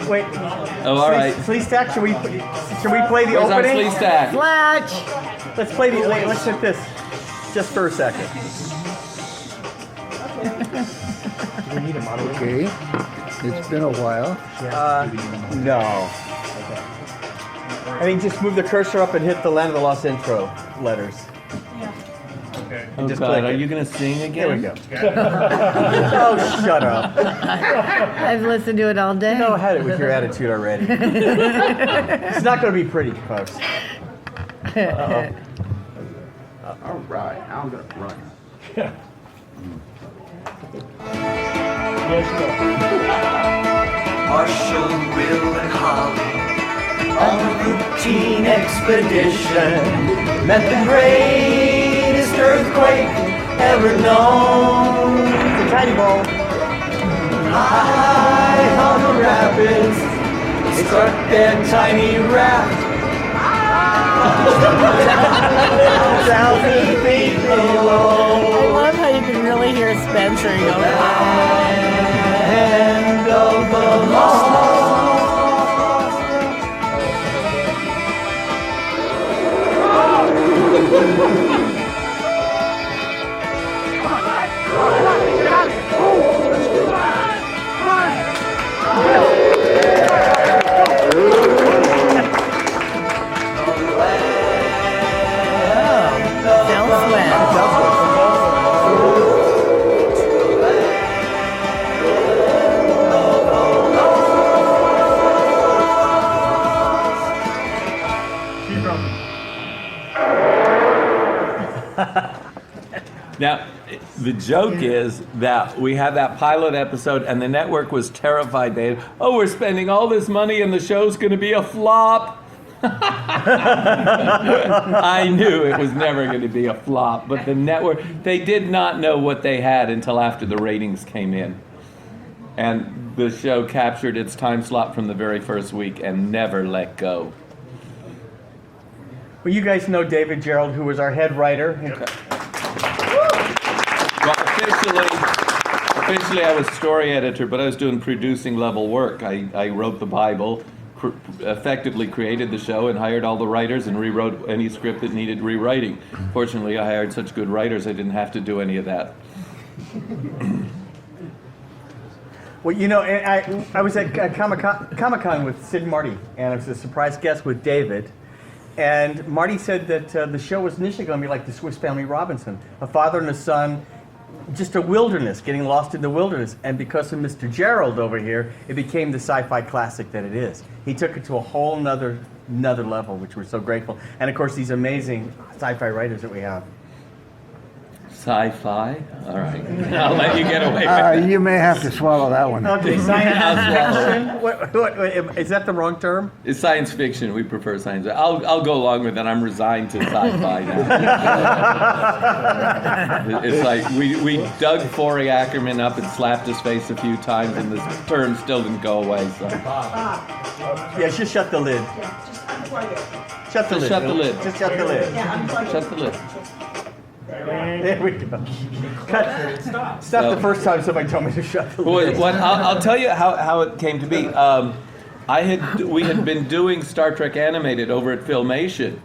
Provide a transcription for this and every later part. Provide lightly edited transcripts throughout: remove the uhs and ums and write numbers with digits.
Wait. Oh, all right. Flea Stack, should we play the Where's our opening? flea stack? Fletch! Let's hit this just for a second. Do we need a moderator? Okay. It's been a while. No. I think just move the cursor up and hit the Land of the Lost intro letters. Oh, just God, click are it. you going to sing again? There we go. Oh, shut up. I've listened to it all day. You know, I had it with your attitude already. It's not going to be pretty, folks. Uh-oh. All right, I'm going to run. Marshall, Will, and Holly on a routine expedition met the greatest earthquake ever known. The tiny ball. High on the rapids, they struck their tiny raft. 1,000 feet below. I love how you can really hear Spencer go, End of the lost. Now, the joke is that we had that pilot episode and the network was terrified. We're spending all this money and the show's going to be a flop. I knew it was never going to be a flop, but the network, they did not know what they had until after the ratings came in. And the show captured its time slot from the very first week and never let go. Well, you guys know David Gerald, who was our head writer. Well, officially I was story editor, but I was doing producing level work. I wrote the Bible, effectively created the show, and hired all the writers and rewrote any script that needed rewriting. Fortunately, I hired such good writers I didn't have to do any of that. Well, you know, I was at Comic-Con with Sid and Marty, and I was a surprise guest with David. And Marty said that the show was initially going to be like the Swiss Family Robinson, a father and a son, just a wilderness, getting lost in the wilderness. And because of Mr. Gerald over here, it became the sci-fi classic that it is. He took it to a whole nother level, which we're so grateful. And of course, these amazing sci-fi writers that we have. Sci-fi? All right. I'll let you get away with it. You may have to swallow that one. Okay, science fiction? What, is that the wrong term? It's science fiction. We prefer science. I'll go along with it. I'm resigned to sci-fi now. It's like we dug Forey Ackerman up and slapped his face a few times, and the term still didn't go away. So. Yeah, just shut the lid. Shut the lid. Shut the lid. Just shut the lid. Shut the lid. There we go. It's not the first time somebody told me to shut the lid. I'll tell you how it came to be. We had been doing Star Trek Animated over at Filmation,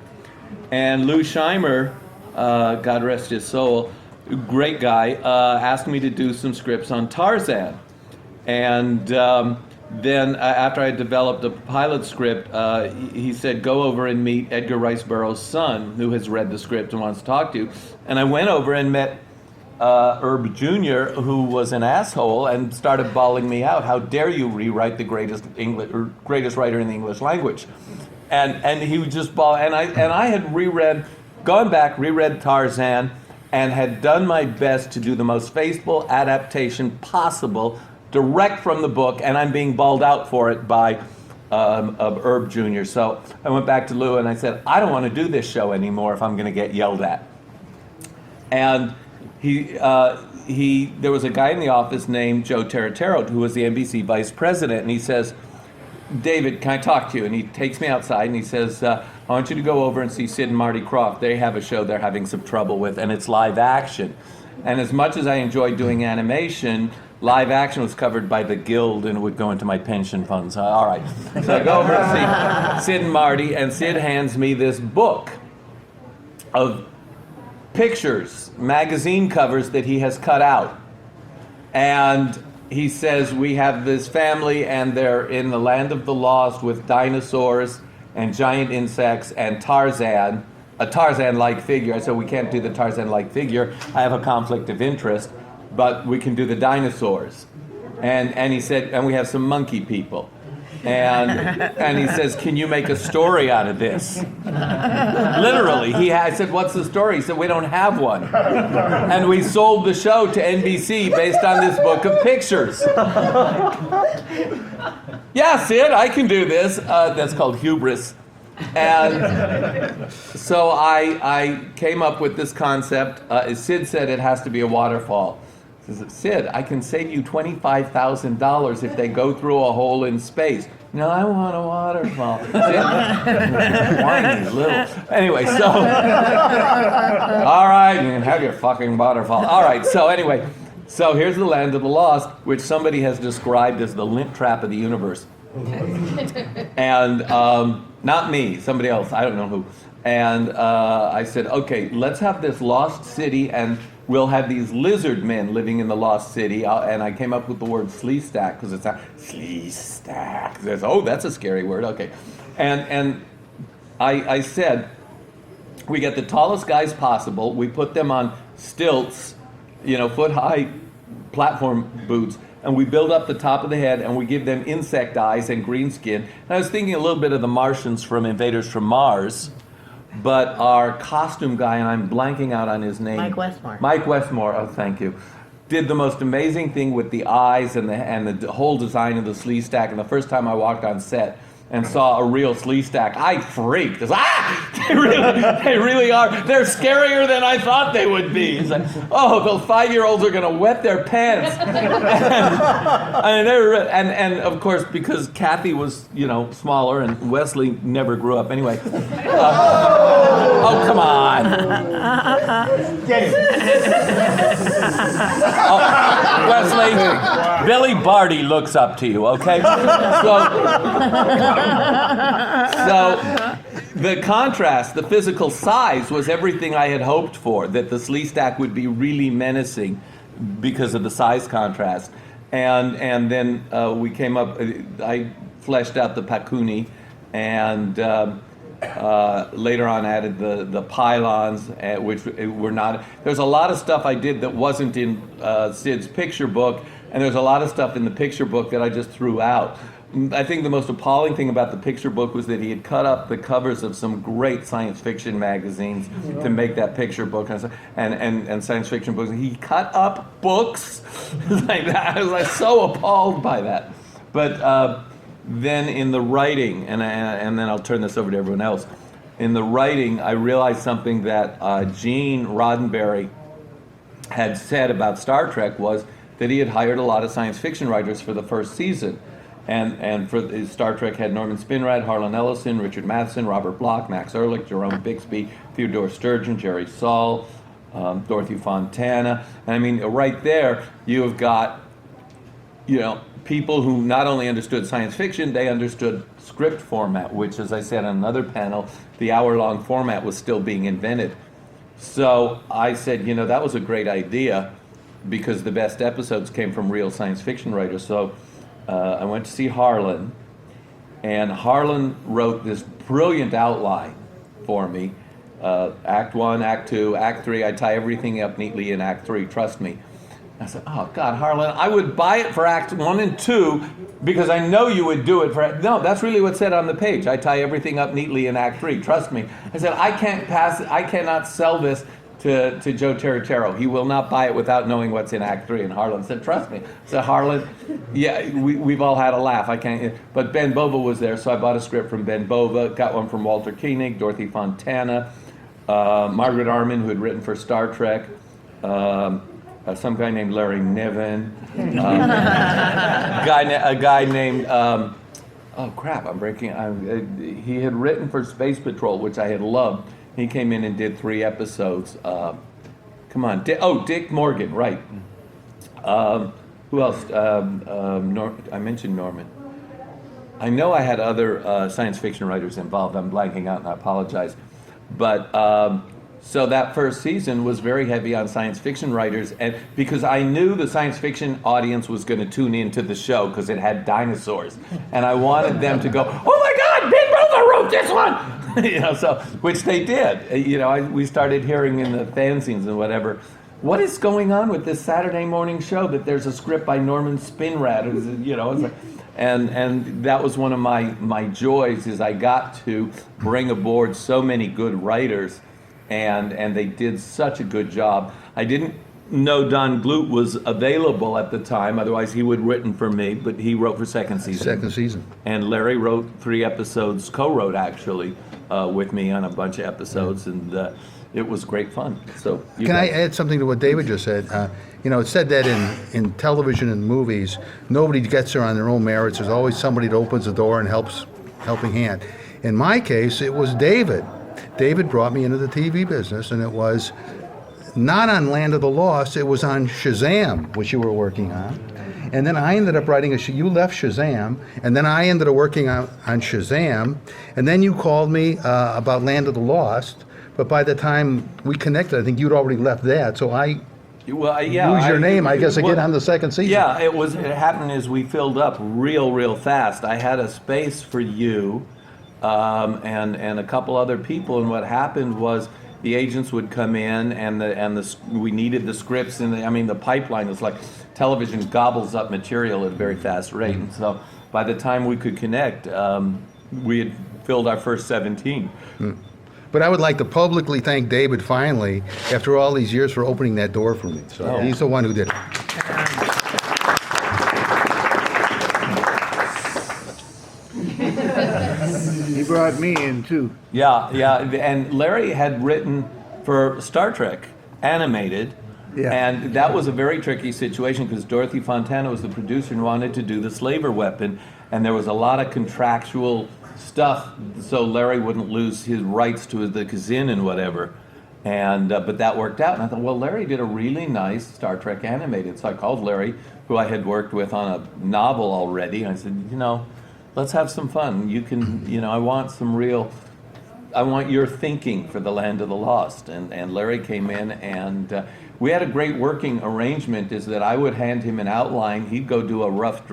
and Lou Scheimer, God rest his soul, great guy, asked me to do some scripts on Tarzan. And then after I developed a pilot script, he said, go over and meet Edgar Rice Burroughs' son, who has read the script and wants to talk to you. And I went over and met Herb Jr., who was an asshole, and started bawling me out. How dare you rewrite the greatest writer in the English language? And he would just bawl. And I had gone back, reread Tarzan, and had done my best to do the most faithful adaptation possible, direct from the book, and I'm being bawled out for it by Herb Jr. So I went back to Lou and I said, I don't want to do this show anymore if I'm going to get yelled at. And there was a guy in the office named Joe Terratero, who was the NBC vice president, and he says, David, can I talk to you? And he takes me outside and he says, I want you to go over and see Sid and Marty Krofft. They have a show they're having some trouble with, and it's live action. And as much as I enjoy doing animation, live action was covered by the Guild and it would go into my pension funds. All right. So I go over to see Sid and Marty, and Sid hands me this book of pictures, magazine covers that he has cut out. And he says, we have this family and they're in the land of the lost with dinosaurs and giant insects and Tarzan, a Tarzan-like figure. I said, we can't do the Tarzan-like figure. I have a conflict of interest, but we can do the dinosaurs. And he said, and we have some monkey people. And he says, can you make a story out of this? Literally, I said, what's the story? He said, we don't have one. And we sold the show to NBC based on this book of pictures. Yeah, Sid, I can do this. That's called hubris. And so I came up with this concept. Sid said it has to be a waterfall. He says, Sid, I can save you $25,000 if they go through a hole in space. No, I want a waterfall. Whiny little. Anyway, so, all right, you can have your fucking waterfall. All right, so anyway, so here's the land of the lost, which somebody has described as the lint trap of the universe. And not me, somebody else, I don't know who. And I said, okay, let's have this lost city, and we'll have these lizard men living in the lost city. And I came up with the word Sleestack, because it's a Sleestack. That's a scary word, okay. And I said, we get the tallest guys possible, we put them on stilts, foot-high platform boots, and we build up the top of the head, and we give them insect eyes and green skin. And I was thinking a little bit of the Martians from Invaders from Mars, but our costume guy, and I'm blanking out on his name. Mike Westmore, oh, thank you. Did the most amazing thing with the eyes and the whole design of the Sleestack. And the first time I walked on set and saw a real Sleestack, I freaked. They really are. They're scarier than I thought they would be. It's like, oh, those 5-year-olds are going to wet their pants. and of course, because Kathy was, smaller and Wesley never grew up anyway. Oh, come on. Wesley, Billy Barty looks up to you, okay? So the contrast, the physical size was everything I had hoped for, that the Sleestack would be really menacing because of the size contrast. And then we came up, I fleshed out the Pakuni, and later on added the pylons, which were not, there's a lot of stuff I did that wasn't in Sid's picture book, and there's a lot of stuff in the picture book that I just threw out. I think the most appalling thing about the picture book was that he had cut up the covers of some great science fiction magazines to make that picture book, and science fiction books. He cut up books like that. I was so appalled by that. But then in the writing, and then I'll turn this over to everyone else. In the writing, I realized something that Gene Roddenberry had said about Star Trek was that he had hired a lot of science fiction writers for the first season. And for Star Trek had Norman Spinrad, Harlan Ellison, Richard Matheson, Robert Bloch, Max Ehrlich, Jerome Bixby, Theodore Sturgeon, Jerry Saul, Dorothy Fontana. And I mean, right there, you have got, people who not only understood science fiction, they understood script format, which, as I said on another panel, the hour-long format was still being invented. So I said, that was a great idea, because the best episodes came from real science fiction writers. So I went to see Harlan, and Harlan wrote this brilliant outline for me. Act 1, Act 2, Act 3, I tie everything up neatly in Act 3, trust me. I said, oh God, Harlan, I would buy it for Act 1 and 2 because I know you would do it for, no, that's really what's said on the page. I tie everything up neatly in Act 3, trust me. I said, I cannot sell this to Joe Terratero. He will not buy it without knowing what's in Act 3. And Harlan said, trust me. So Harlan, yeah, we've all had a laugh. I can't, but Ben Bova was there, so I bought a script from Ben Bova, got one from Walter Koenig, Dorothy Fontana, Margaret Arman, who had written for Star Trek, some guy named Larry Niven, a guy named, oh crap, he had written for Space Patrol, which I had loved. He came in and did 3 episodes. Come on, Dick Morgan, right. Who else? I mentioned Norman. I know I had other science fiction writers involved. I'm blanking out, and I apologize. But so that first season was very heavy on science fiction writers, and because I knew the science fiction audience was going to tune into the show because it had dinosaurs, and I wanted them to go, "Oh my God, Big Brother wrote this one," So which they did. We started hearing in the fanzines and whatever. What is going on with this Saturday morning show that there's a script by Norman Spinrad? It's like, and that was one of my joys is I got to bring aboard so many good writers, and they did such a good job. I didn't know Don Glut was available at the time, otherwise he would have written for me, but he wrote for second season. And Larry wrote 3 episodes, co-wrote actually, with me on a bunch of episodes, and it was great fun. So Can I add something to what David just said? It's said that in television and movies, nobody gets there on their own merits. There's always somebody that opens the door and helping hand. In my case, it was David. David brought me into the TV business, and it was not on Land of the Lost, it was on Shazam, which you were working on. And then I ended up writing you left Shazam, and then I ended up working on Shazam, and then you called me about Land of the Lost, but by the time we connected, I think you'd already left that, so I lose your name, I guess, again on the second season. Yeah, it happened as we filled up real fast. I had a space for you and a couple other people, and what happened was the agents would come in, and we needed the scripts, and the pipeline is like television gobbles up material at a very fast rate, and so by the time we could connect, we had filled our first 17. But I would like to publicly thank David finally, after all these years, for opening that door for me. So he's the one who did it. He brought me in too. Yeah, and Larry had written for Star Trek animated, and that was a very tricky situation because Dorothy Fontana was the producer and wanted to do the Slaver Weapon, and there was a lot of contractual stuff so Larry wouldn't lose his rights to the Kazin and whatever, and but that worked out, and I thought, well, Larry did a really nice Star Trek animated, so I called Larry, who I had worked with on a novel already, and I said, let's have some fun. You can, I want your thinking for the Land of the Lost. And Larry came in, and we had a great working arrangement, is that I would hand him an outline. He'd go do a rough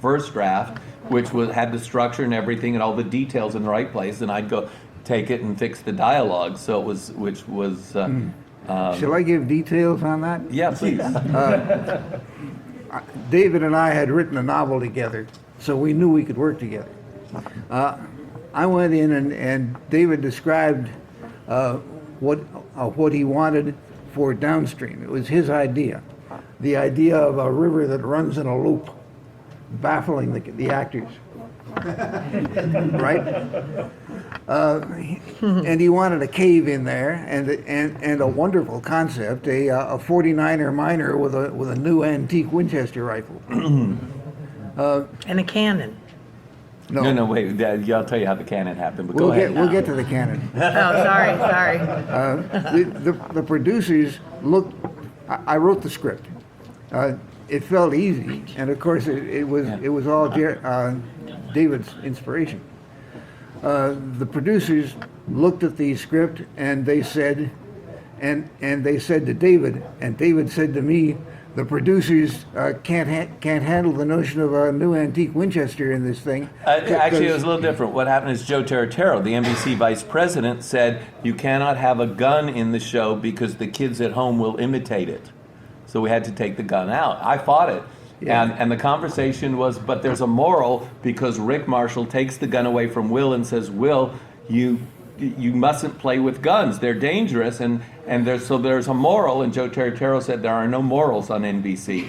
first draft, which had the structure and everything and all the details in the right place, and I'd go take it and fix the dialogue. So Shall I give details on that? Yeah, please. David and I had written a novel together, so we knew we could work together. I went in and David described what he wanted for downstream. It was his idea. The idea of a river that runs in a loop, baffling the actors. Right? And he wanted a cave in there and a wonderful concept, a 49er miner with a new antique Winchester rifle. And a cannon. No, wait. I'll tell you how the cannon happened. But go ahead. We'll get to the cannon. Oh, sorry. The producers looked. I wrote the script. It felt easy, and of course it was all David's inspiration. The producers looked at the script and they said, and they said to David, and David said to me, the producers can't handle the notion of a new antique Winchester in this thing. Actually, it was a little different. What happened is Joe Terratero, the NBC vice president, said you cannot have a gun in the show because the kids at home will imitate it. So we had to take the gun out. I fought it. Yeah. And the conversation was, but there's a moral, because Rick Marshall takes the gun away from Will and says, Will, you mustn't play with guns. They're dangerous, and there's a moral. And Joe Terratero said there are no morals on NBC.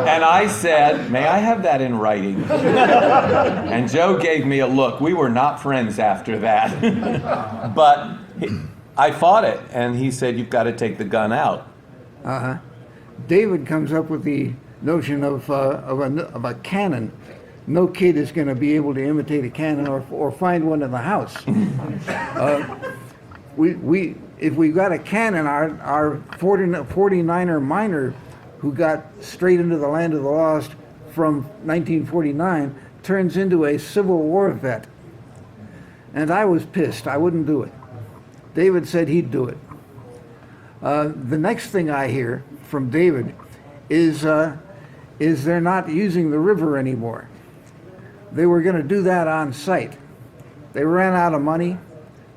And I said, may I have that in writing? And Joe gave me a look. We were not friends after that. But I fought it, and he said, you've got to take the gun out. David comes up with the notion of a cannon. No kid is going to be able to imitate a cannon or find one in the house. If we got a cannon, our 49er miner who got straight into the land of the lost from 1949, turns into a Civil War vet. And I was pissed. I wouldn't do it. David said he'd do it. The next thing I hear from David is they're not using the river anymore. They were going to do that on site. They ran out of money.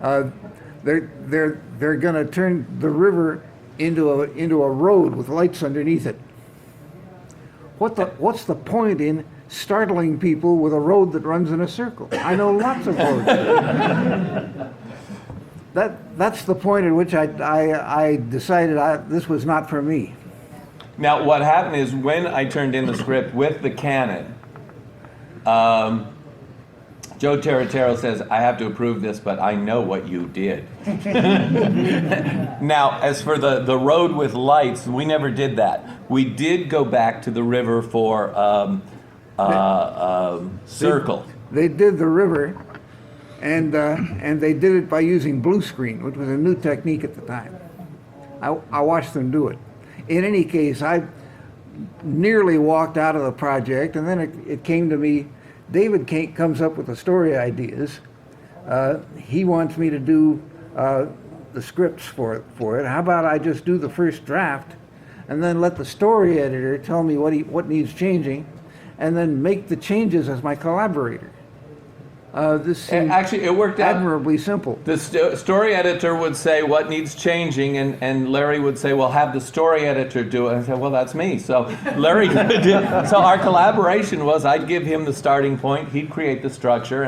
They're going to turn the river into a road with lights underneath it. What's the point in startling people with a road that runs in a circle? I know lots of roads. That's the point at which I decided this was not for me. Now, what happened is when I turned in the script with the canon, Joe Terratero says, I have to approve this, but I know what you did. Now, as for the road with lights, we never did that. We did go back to the river for Circle. They did the river, and they did it by using blue screen, which was a new technique at the time. I watched them do it. In any case, I nearly walked out of the project, and then it came to me. David comes up with the story ideas. He wants me to do the scripts for it. How about I just do the first draft, and then let the story editor tell me what needs changing, and then make the changes as my collaborator. This seemed Actually, it worked out admirably simple. The story editor would say what needs changing, and Larry would say, well, have the story editor do it. And I said, well, that's me. So Larry did. So our collaboration was I'd give him the starting point, he'd create the structure,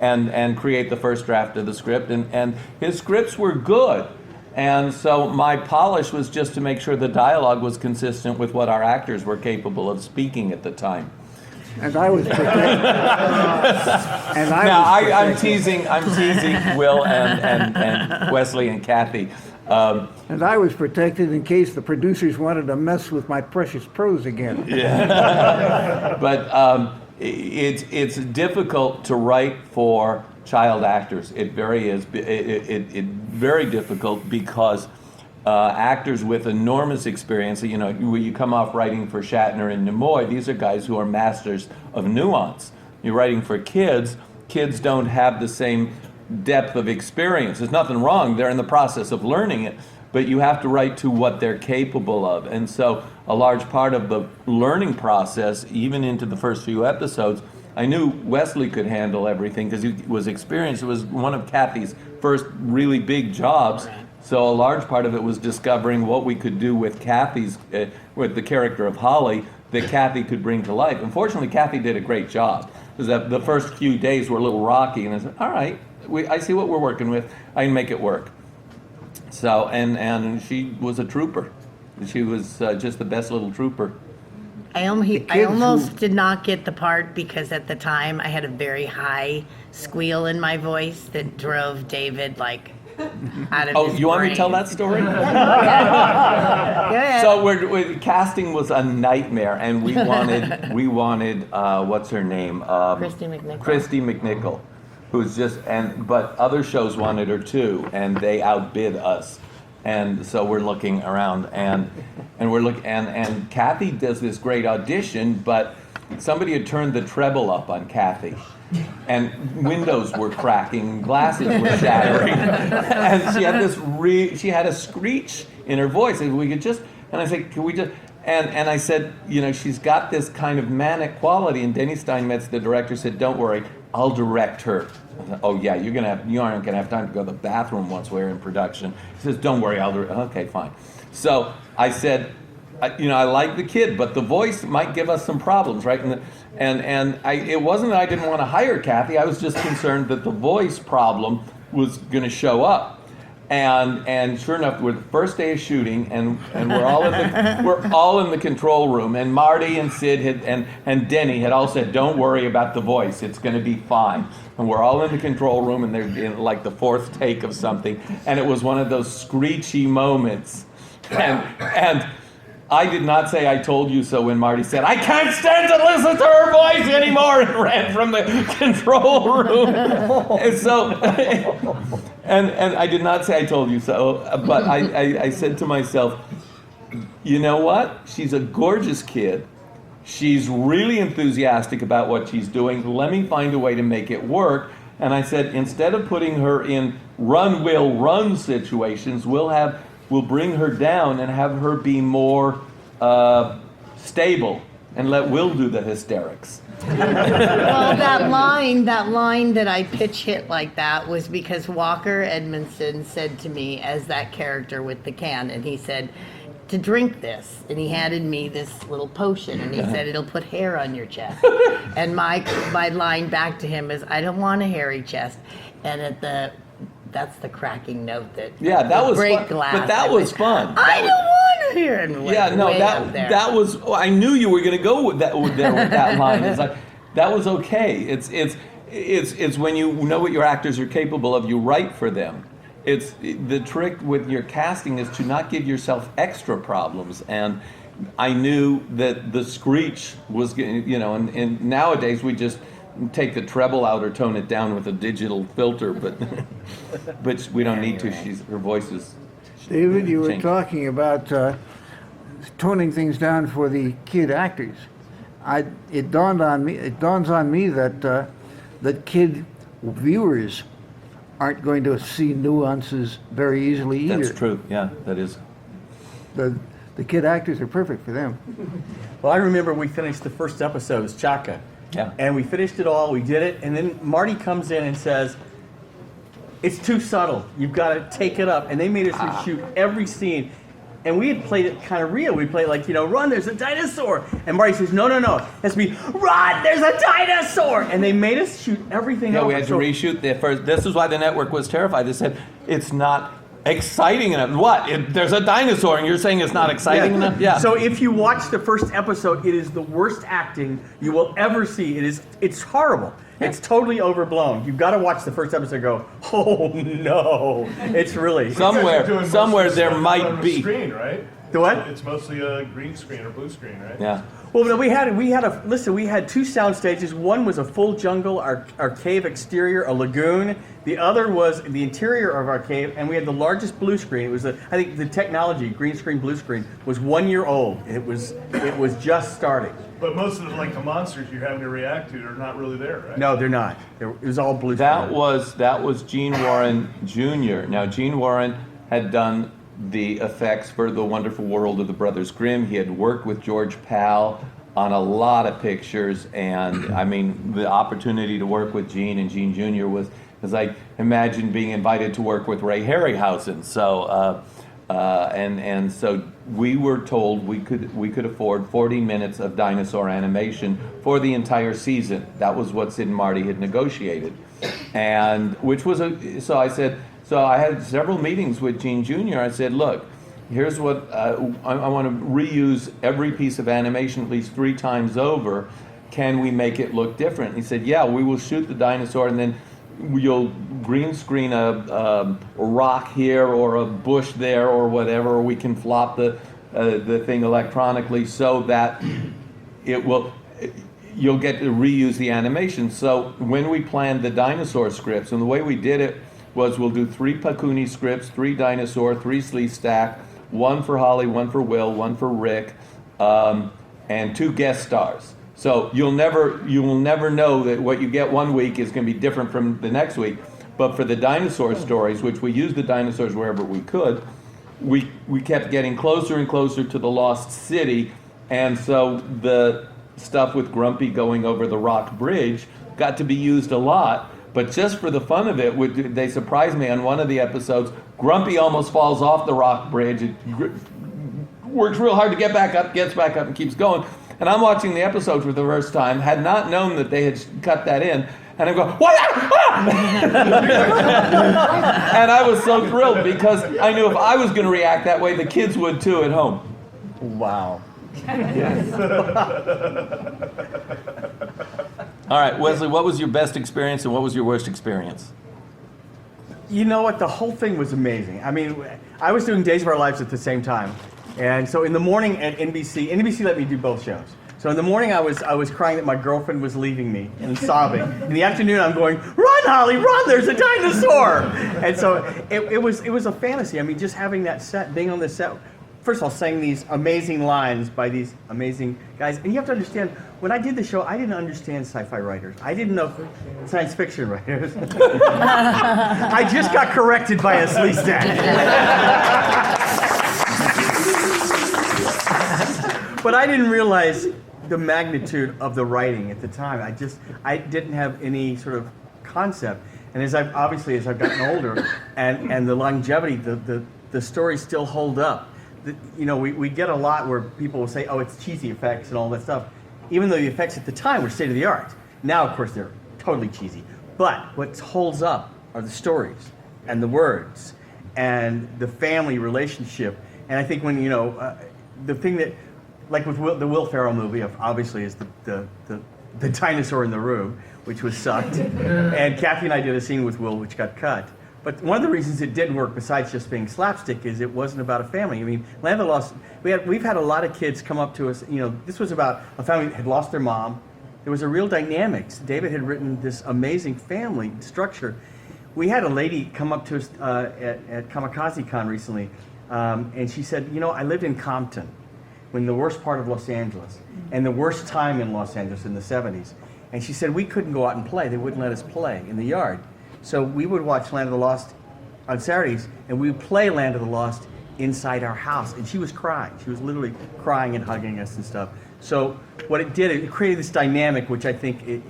and create the first draft of the script. And his scripts were good. And so my polish was just to make sure the dialogue was consistent with what our actors were capable of speaking at the time. And I was protected. I'm teasing Will and Wesley and Kathy. And I was protected in case the producers wanted to mess with my precious prose again. Yeah. But it's difficult to write for child actors. It very difficult because actors with enormous experience, when you come off writing for Shatner and Nimoy, these are guys who are masters of nuance. You're writing for kids don't have the same depth of experience. There's nothing wrong, they're in the process of learning it, but you have to write to what they're capable of. And so a large part of the learning process, even into the first few episodes, I knew Wesley could handle everything because he was experienced. It was one of Kathy's first really big jobs. So a large part of it was discovering what we could do with Kathy's, with the character of Holly, that Kathy could bring to life. Unfortunately, Kathy did a great job. Because the first few days were a little rocky, and I said, all right, I see what we're working with. I can make it work. So, and she was a trooper. She was just the best little trooper. I almost did not get the part because at the time I had a very high squeal in my voice that drove David out of his you want me to tell brain. that story? Go ahead. So casting was a nightmare, and we wanted what's her name? Christy McNichol, who's but other shows wanted her too, and they outbid us. And so we're looking around, and Kathy does this great audition, but somebody had turned the treble up on Kathy. And windows were cracking, glasses were shattering, and she had a screech in her voice. And I said, can we just? And I said, she's got this kind of manic quality. And Denny Steinmetz, the director, said, don't worry, I'll direct her. I said, oh yeah, you aren't gonna have time to go to the bathroom once we're in production. He says, don't worry, I'll direct. Okay, fine. So I said, I like the kid, but the voice might give us some problems, right? And it wasn't that I didn't want to hire Kathy. I was just concerned that the voice problem was going to show up. And sure enough, we're the first day of shooting, and we're all in the control room. And Marty and Sid and Denny had all said, "Don't worry about the voice; it's going to be fine." And we're all in the control room, and they're in like the fourth take of something, and it was one of those screechy moments, and I did not say I told you so when Marty said, I can't stand to listen to her voice anymore, and ran from the control room. And so, and I did not say I told you so, but I said to myself, you know what? She's a gorgeous kid. She's really enthusiastic about what she's doing. Let me find a way to make it work. And I said, instead of putting her in run, Will, run situations, we'll bring her down and have her be more stable and let Will do the hysterics. Well, that line that I pitch hit like that was because Walker Edmondson said to me as that character with the can, and he said, to drink this, and he handed me this little potion, and he said it'll put hair on your chest. And my line back to him is, I don't want a hairy chest. And that's the cracking note that that was break fun. glass. But that was fun. I don't want to hear it. Yeah, no, that was. I knew you were going to go with that line. It's like that was okay. It's when you know what your actors are capable of, you write for them. It's the trick with your casting is to not give yourself extra problems. And I knew that the screech was, and nowadays we just take the treble out or tone it down with a digital filter, but we don't need to. Her voice is. David, you were changed. talking about toning things down for the kid actors. It dawns on me that that kid viewers aren't going to see nuances very easily either. That's true. Yeah, that is. The kid actors are perfect for them. Well, I remember we finished the first episode, it was Chaka. Yeah. And we finished it all, we did it, and then Marty comes in and says, it's too subtle, you've got to take it up. And they made us reshoot every scene. And we had played it kind of real. We played like, run, there's a dinosaur. And Marty says, no. It has to be, run, there's a dinosaur. And they made us shoot everything over. Yeah, we had to reshoot the first. This is why the network was terrified. They said, it's not exciting enough. What? There's a dinosaur and you're saying it's not exciting enough? Yeah. So if you watch the first episode, it is the worst acting you will ever see. It's horrible. It's totally overblown. You've got to watch the first episode and go, oh no. It's really. Somewhere there on might a be. screen, right? The what? It's mostly a green screen or blue screen, right? Yeah. Well, no, we had two sound stages. One was a full jungle, our cave exterior, a lagoon. The other was the interior of our cave, and we had the largest blue screen. It was I think the technology, green screen, blue screen, was 1 year old. It was just starting. But most of the monsters you're having to react to are not really there, right? No, they're not. It was all blue That screen. was Gene Warren Jr. Now, Gene Warren had done the effects for The Wonderful World of the Brothers Grimm. He had worked with George Pal on a lot of pictures, and I mean, the opportunity to work with Gene and Gene Jr. was like, imagine being invited to work with Ray Harryhausen. So, and so we were told we could afford 40 minutes of dinosaur animation for the entire season. That was what Sid and Marty had negotiated, and so I had several meetings with Gene Jr. I said, look, here's what I want to reuse every piece of animation at least 3 times over. Can we make it look different? He said, yeah, we will shoot the dinosaur and then you'll green screen a rock here or a bush there or whatever, or we can flop the thing electronically so that you'll get to reuse the animation. So when we planned the dinosaur scripts, and the way we did it was we'll do 3 Pakuni scripts, 3 dinosaur, 3 Sleestack, 1 for Holly, 1 for Will, 1 for Rick, and 2 guest stars. So you will never know that what you get one week is going to be different from the next week. But for the dinosaur stories, which we used the dinosaurs wherever we could, we kept getting closer and closer to the lost city, and so the stuff with Grumpy going over the rock bridge got to be used a lot. But just for the fun of it, they surprised me on one of the episodes. Grumpy almost falls off the rock bridge. It works real hard to get back up, gets back up, and keeps going. And I'm watching the episode for the first time, had not known that they had cut that in, and I'm going, what? And I was so thrilled because I knew if I was going to react that way, the kids would too at home. Wow. All right, Wesley, what was your best experience and what was your worst experience? You know what? The whole thing was amazing. I mean, I was doing Days of Our Lives at the same time. And so in the morning at NBC let me do both shows. So in the morning I was crying that my girlfriend was leaving me and sobbing. In the afternoon I'm going, run Holly, run, there's a dinosaur. And so it was a fantasy. I mean, just having that set, being on the set first of all, sang these amazing lines by these amazing guys. And you have to understand, when I did the show, I didn't understand sci-fi writers. I didn't know science fiction writers. I just got corrected by a sleazebag. But I didn't realize the magnitude of the writing at the time. I didn't have any sort of concept. And as I've gotten older, and the longevity, the stories still hold up. We get a lot where people will say, oh, it's cheesy effects and all that stuff, even though the effects at the time were state of the art. Now, of course, they're totally cheesy. But what holds up are the stories and the words and the family relationship. And I think when, the thing that, like with the Will Ferrell movie, obviously, is the dinosaur in the room, which was sucked. And Kathy and I did a scene with Will, which got cut. But one of the reasons it didn't work, besides just being slapstick, is it wasn't about a family. I mean, Land of the Lost, we've had a lot of kids come up to us. This was about a family that had lost their mom. There was a real dynamics. David had written this amazing family structure. We had a lady come up to us at Kamikaze Con recently, and she said, I lived in Compton, when the worst part of Los Angeles, and the worst time in Los Angeles in the 70s. And she said, we couldn't go out and play. They wouldn't let us play in the yard. So we would watch Land of the Lost on Saturdays, and we would play Land of the Lost inside our house. And she was crying. She was literally crying and hugging us and stuff. So what it did, it created this dynamic, which I think it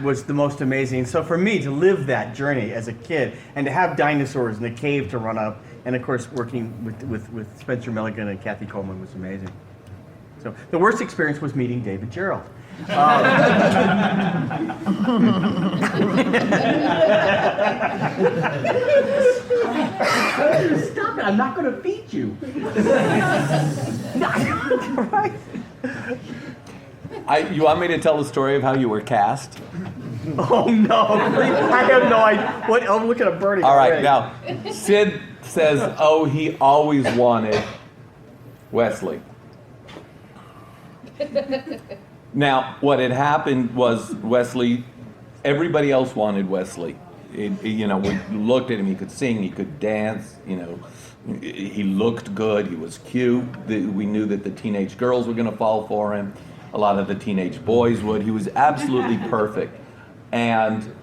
was the most amazing. So for me to live that journey as a kid, and to have dinosaurs in the cave to run up, and of course working with Spencer Milligan and Kathy Coleman was amazing. So the worst experience was meeting David Gerald. Stop it, I'm not going to feed you. Right? You want me to tell the story of how you were cast? Oh no, I have no idea. What? I'm looking at Bernie. All right, now, Sid says, he always wanted Wesley. Now, what had happened was Wesley, everybody else wanted Wesley. We looked at him, he could sing, he could dance, he looked good, he was cute. We knew that the teenage girls were going to fall for him. A lot of the teenage boys would. He was absolutely perfect. And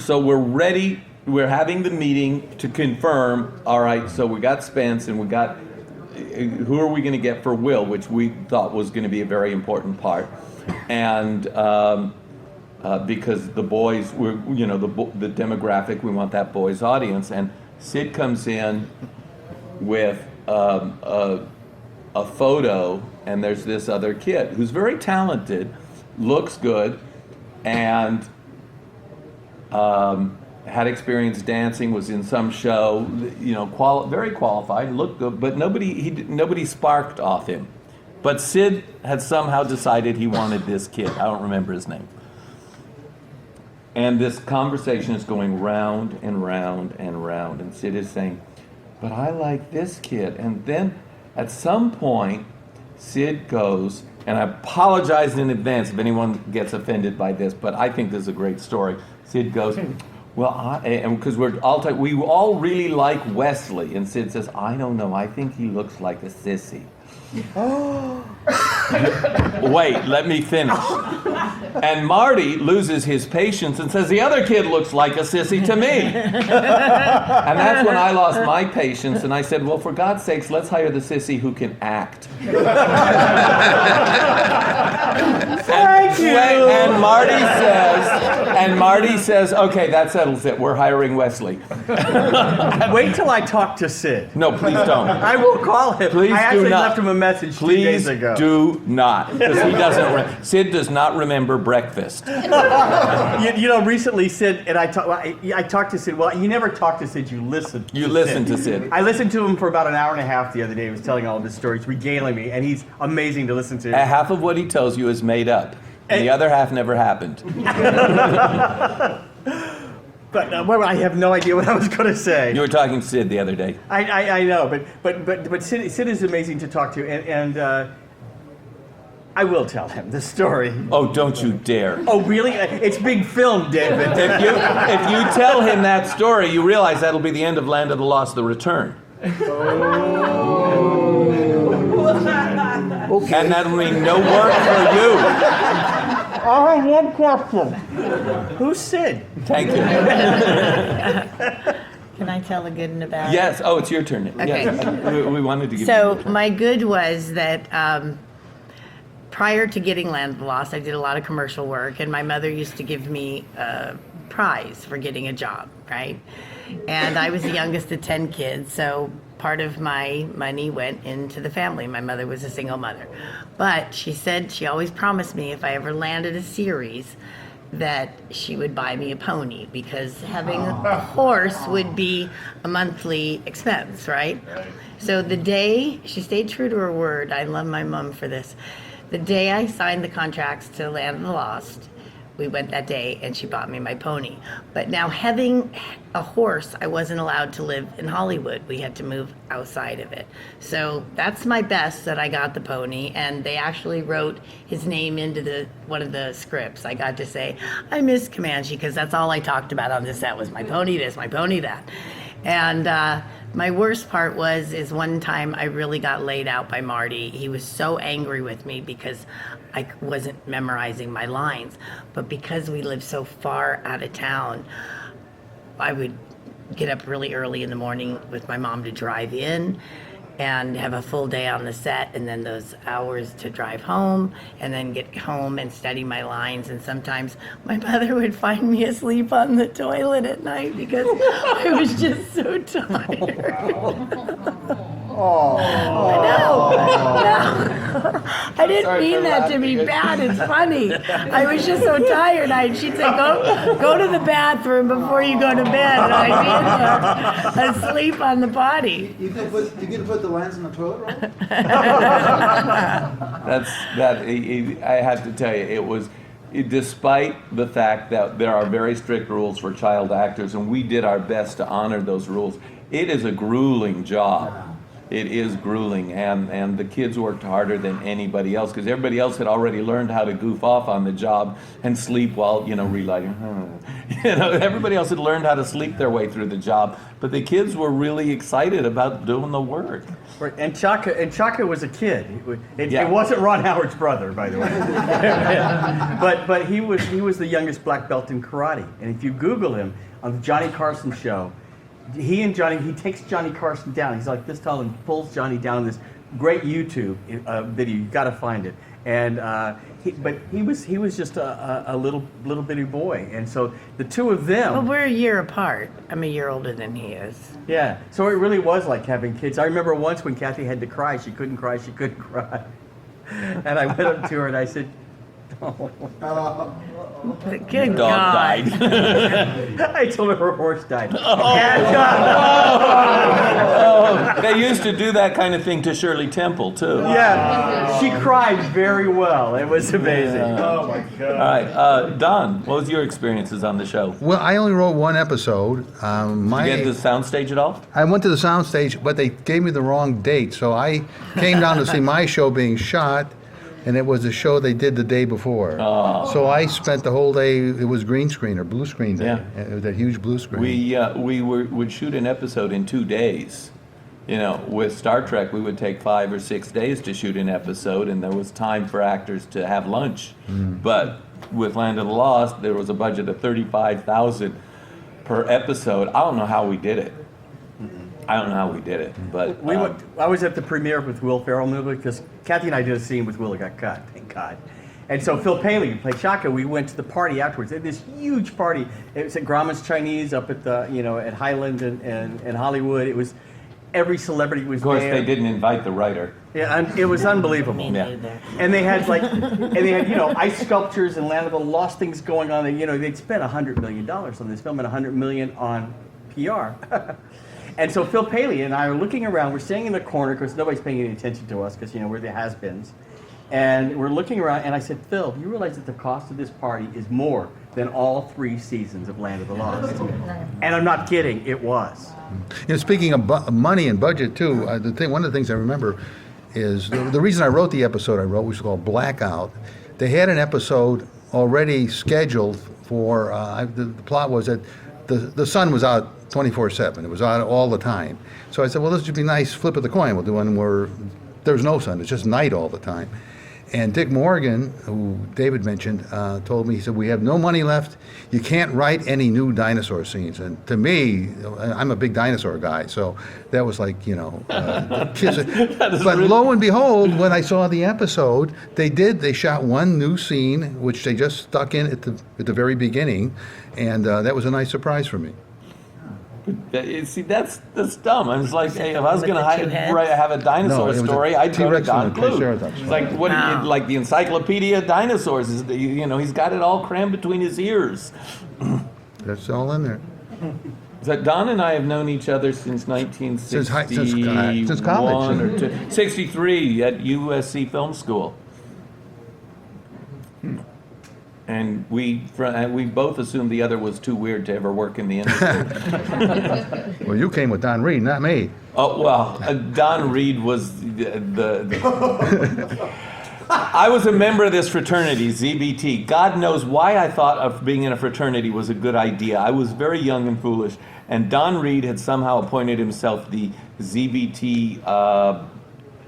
so we're ready, we're having the meeting to confirm, all right, so we got Spence and we got, who are we going to get for Will, which we thought was going to be a very important part. And because the boys were, the demographic, we want that boys' audience. And Sid comes in with a photo, and there's this other kid who's very talented, looks good, and had experience dancing, was in some show, very qualified, looked good, but nobody sparked off him. But Sid had somehow decided he wanted this kid. I don't remember his name. And this conversation is going round and round and round, and Sid is saying, but I like this kid. And then at some point, Sid goes, and I apologize in advance if anyone gets offended by this, but I think this is a great story. Sid goes, well, because we all really like Wesley. And Sid says, I don't know, I think he looks like a sissy. Wait, let me finish. And Marty loses his patience and says, the other kid looks like a sissy to me. And that's when I lost my patience, and I said, well, for God's sakes, let's hire the sissy who can act. Thank you. And Marty says, okay, that settles it. We're hiring Weslly. Wait till I talk to Sid. No, please don't. I will call him. Please I actually do not. left him a message 2 days ago. Please do not, because he doesn't. Sid does not remember breakfast. Recently Sid and I talked to Sid. Well, you never talk to Sid. You listen. To Sid. I listened to him for about an hour and a half the other day. He was telling all of his stories, regaling me, and he's amazing to listen to. Half of what he tells you is made up, and the other half never happened. But I have no idea what I was going to say. You were talking to Sid the other day. I know, but Sid is amazing to talk to, and I will tell him the story. Oh, don't you dare! Oh, really? It's big film, David. If you tell him that story, you realize that'll be the end of Land of the Lost: The Return. Oh. Okay. And that'll mean no work for you. I have one question. Who's Sid? Thank you. Can I tell a good and a bad? Yes. Oh, it's your turn. Okay. Yes. We wanted to give you So your turn. my good was that prior to getting Land of the Lost, I did a lot of commercial work, and my mother used to give me a prize for getting a job, right? And I was the youngest of 10 kids, so part of my money went into the family. My mother was a single mother. But she said she always promised me if I ever landed a series that she would buy me a pony, because having a horse would be a monthly expense, right? So the day, she stayed true to her word. I love my mom for this. The day I signed the contracts to Land of the Lost, we went that day and she bought me my pony. But now having a horse, I wasn't allowed to live in Hollywood. We had to move outside of it. So that's my best, that I got the pony, and they actually wrote his name into one of the scripts. I got to say, I miss Comanche, because that's all I talked about on the set was my pony this, my pony that. And my worst part is one time I really got laid out by Marty. He was so angry with me because I wasn't memorizing my lines. But because we lived so far out of town, I would get up really early in the morning with my mom to drive in and have a full day on the set, and then those hours to drive home, and then get home and study my lines. And sometimes my mother would find me asleep on the toilet at night because I was just so tired. I know. No. I didn't Sorry mean for that to laughing. be bad. It's funny. I was just so tired. She'd say, go to the bathroom before you go to bed. And I'd be in there asleep on the potty. You get to put the lens in the toilet roll? I have to tell you, it was, despite the fact that there are very strict rules for child actors, and we did our best to honor those rules, it is a grueling job. It is grueling, and the kids worked harder than anybody else, because everybody else had already learned how to goof off on the job and sleep while, relighting. Everybody else had learned how to sleep their way through the job, but the kids were really excited about doing the work. Right, and Chaka was a kid. It Yeah. wasn't Ron Howard's brother, by the way. but he was the youngest black belt in karate. And if you Google him on the Johnny Carson show, he takes Johnny Carson down. He's like this tall and pulls Johnny down in this great YouTube video. You got to find it. And he was just a little bitty boy. And so the two of them. Well, we're a year apart. I'm a year older than he is. Yeah. So it really was like having kids. I remember once when Kathy had to cry. She couldn't cry. And I went up to her and I said, Good Dog God. died. I told her her horse died. They used to do that kind of thing to Shirley Temple, too. Yeah, she cried very well. It was amazing. Oh my God. All right, Don, what was your experiences on the show? Well, I only wrote one episode. Did you get to the soundstage at all? I went to the soundstage, but they gave me the wrong date. So I came down to see my show being shot, and it was a show they did the day before. Oh. So I spent the whole day, it was green screen or blue screen day. Yeah. It was a huge blue screen. We would shoot an episode in 2 days. With Star Trek, we would take 5 or 6 days to shoot an episode, and there was time for actors to have lunch. But with Land of the Lost, there was a budget of $35,000 per episode. I don't know how we did it. But I was at the premiere with Will Ferrell movie because Kathy and I did a scene with Will that got cut, thank God. And so Phil Paley played Chaka. We went to the party afterwards. They had this huge party. It was at Grauman's Chinese up at the at Highland and Hollywood. It was every celebrity was there. of course, they didn't invite the writer. Yeah, and it was unbelievable. Yeah. And they had ice sculptures and Land of the Lost things going on. And, they'd spent $100 million on this film and $100 million on PR. And so Phil Paley and I are looking around. We're standing in the corner because nobody's paying any attention to us because we're the has-beens. And we're looking around, and I said, Phil, you realize that the cost of this party is more than all 3 seasons of Land of the Lost? And I'm not kidding, it was. Speaking of money and budget too, one of the things I remember is the reason I wrote the episode I wrote, which was called Blackout. They had an episode already scheduled for. The plot was that the sun was out 24/7. It was out all the time. So I said, well, this would be nice. Flip of the coin. We'll do one where there's no sun. It's just night all the time. And Dick Morgan, who David mentioned, told me, he said, we have no money left. You can't write any new dinosaur scenes. And to me, I'm a big dinosaur guy, so that was like, but lo and behold, when I saw the episode, they shot one new scene, which they just stuck in at the very beginning, and that was a nice surprise for me. See, that's dumb. I was like, hey, if I was going to have a dinosaur No, it was a story, I'd go to T-Rex Don and a Bluth. Triceratops. It's like like the Encyclopedia of Dinosaurs. He's got it all crammed between his ears. That's all in there. So Don and I have known each other since 1961 since college. or 63 at USC Film School. And we both assumed the other was too weird to ever work in the industry. Well, you came with Don Reed, not me. Oh, well, Don Reed was I was a member of this fraternity, ZBT. God knows why I thought of being in a fraternity was a good idea. I was very young and foolish, and Don Reed had somehow appointed himself the ZBT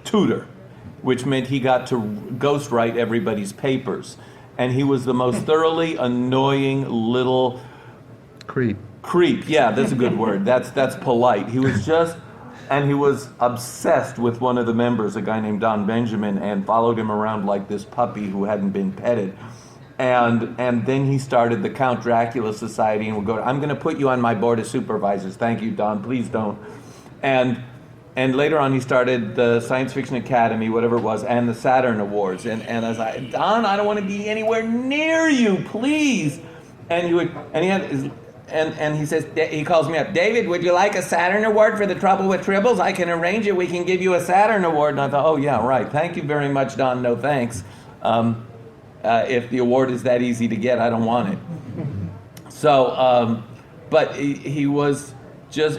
tutor, which meant he got to ghostwrite everybody's papers. And he was the most thoroughly annoying little Creep. Yeah, that's a good word. That's polite. He was just, and he was obsessed with one of the members, a guy named Don Benjamin, and followed him around like this puppy who hadn't been petted. And then he started the Count Dracula Society and would go, I'm going to put you on my board of supervisors. Thank you, Don. Please don't. And later on, he started the Science Fiction Academy, whatever it was, and the Saturn Awards. And I was like, Don, I don't want to be anywhere near you, please. And he says, he calls me up, David, would you like a Saturn Award for the trouble with tribbles? I can arrange it. We can give you a Saturn Award. And I thought, oh yeah, right. Thank you very much, Don. No thanks. If the award is that easy to get, I don't want it. So, but he was just.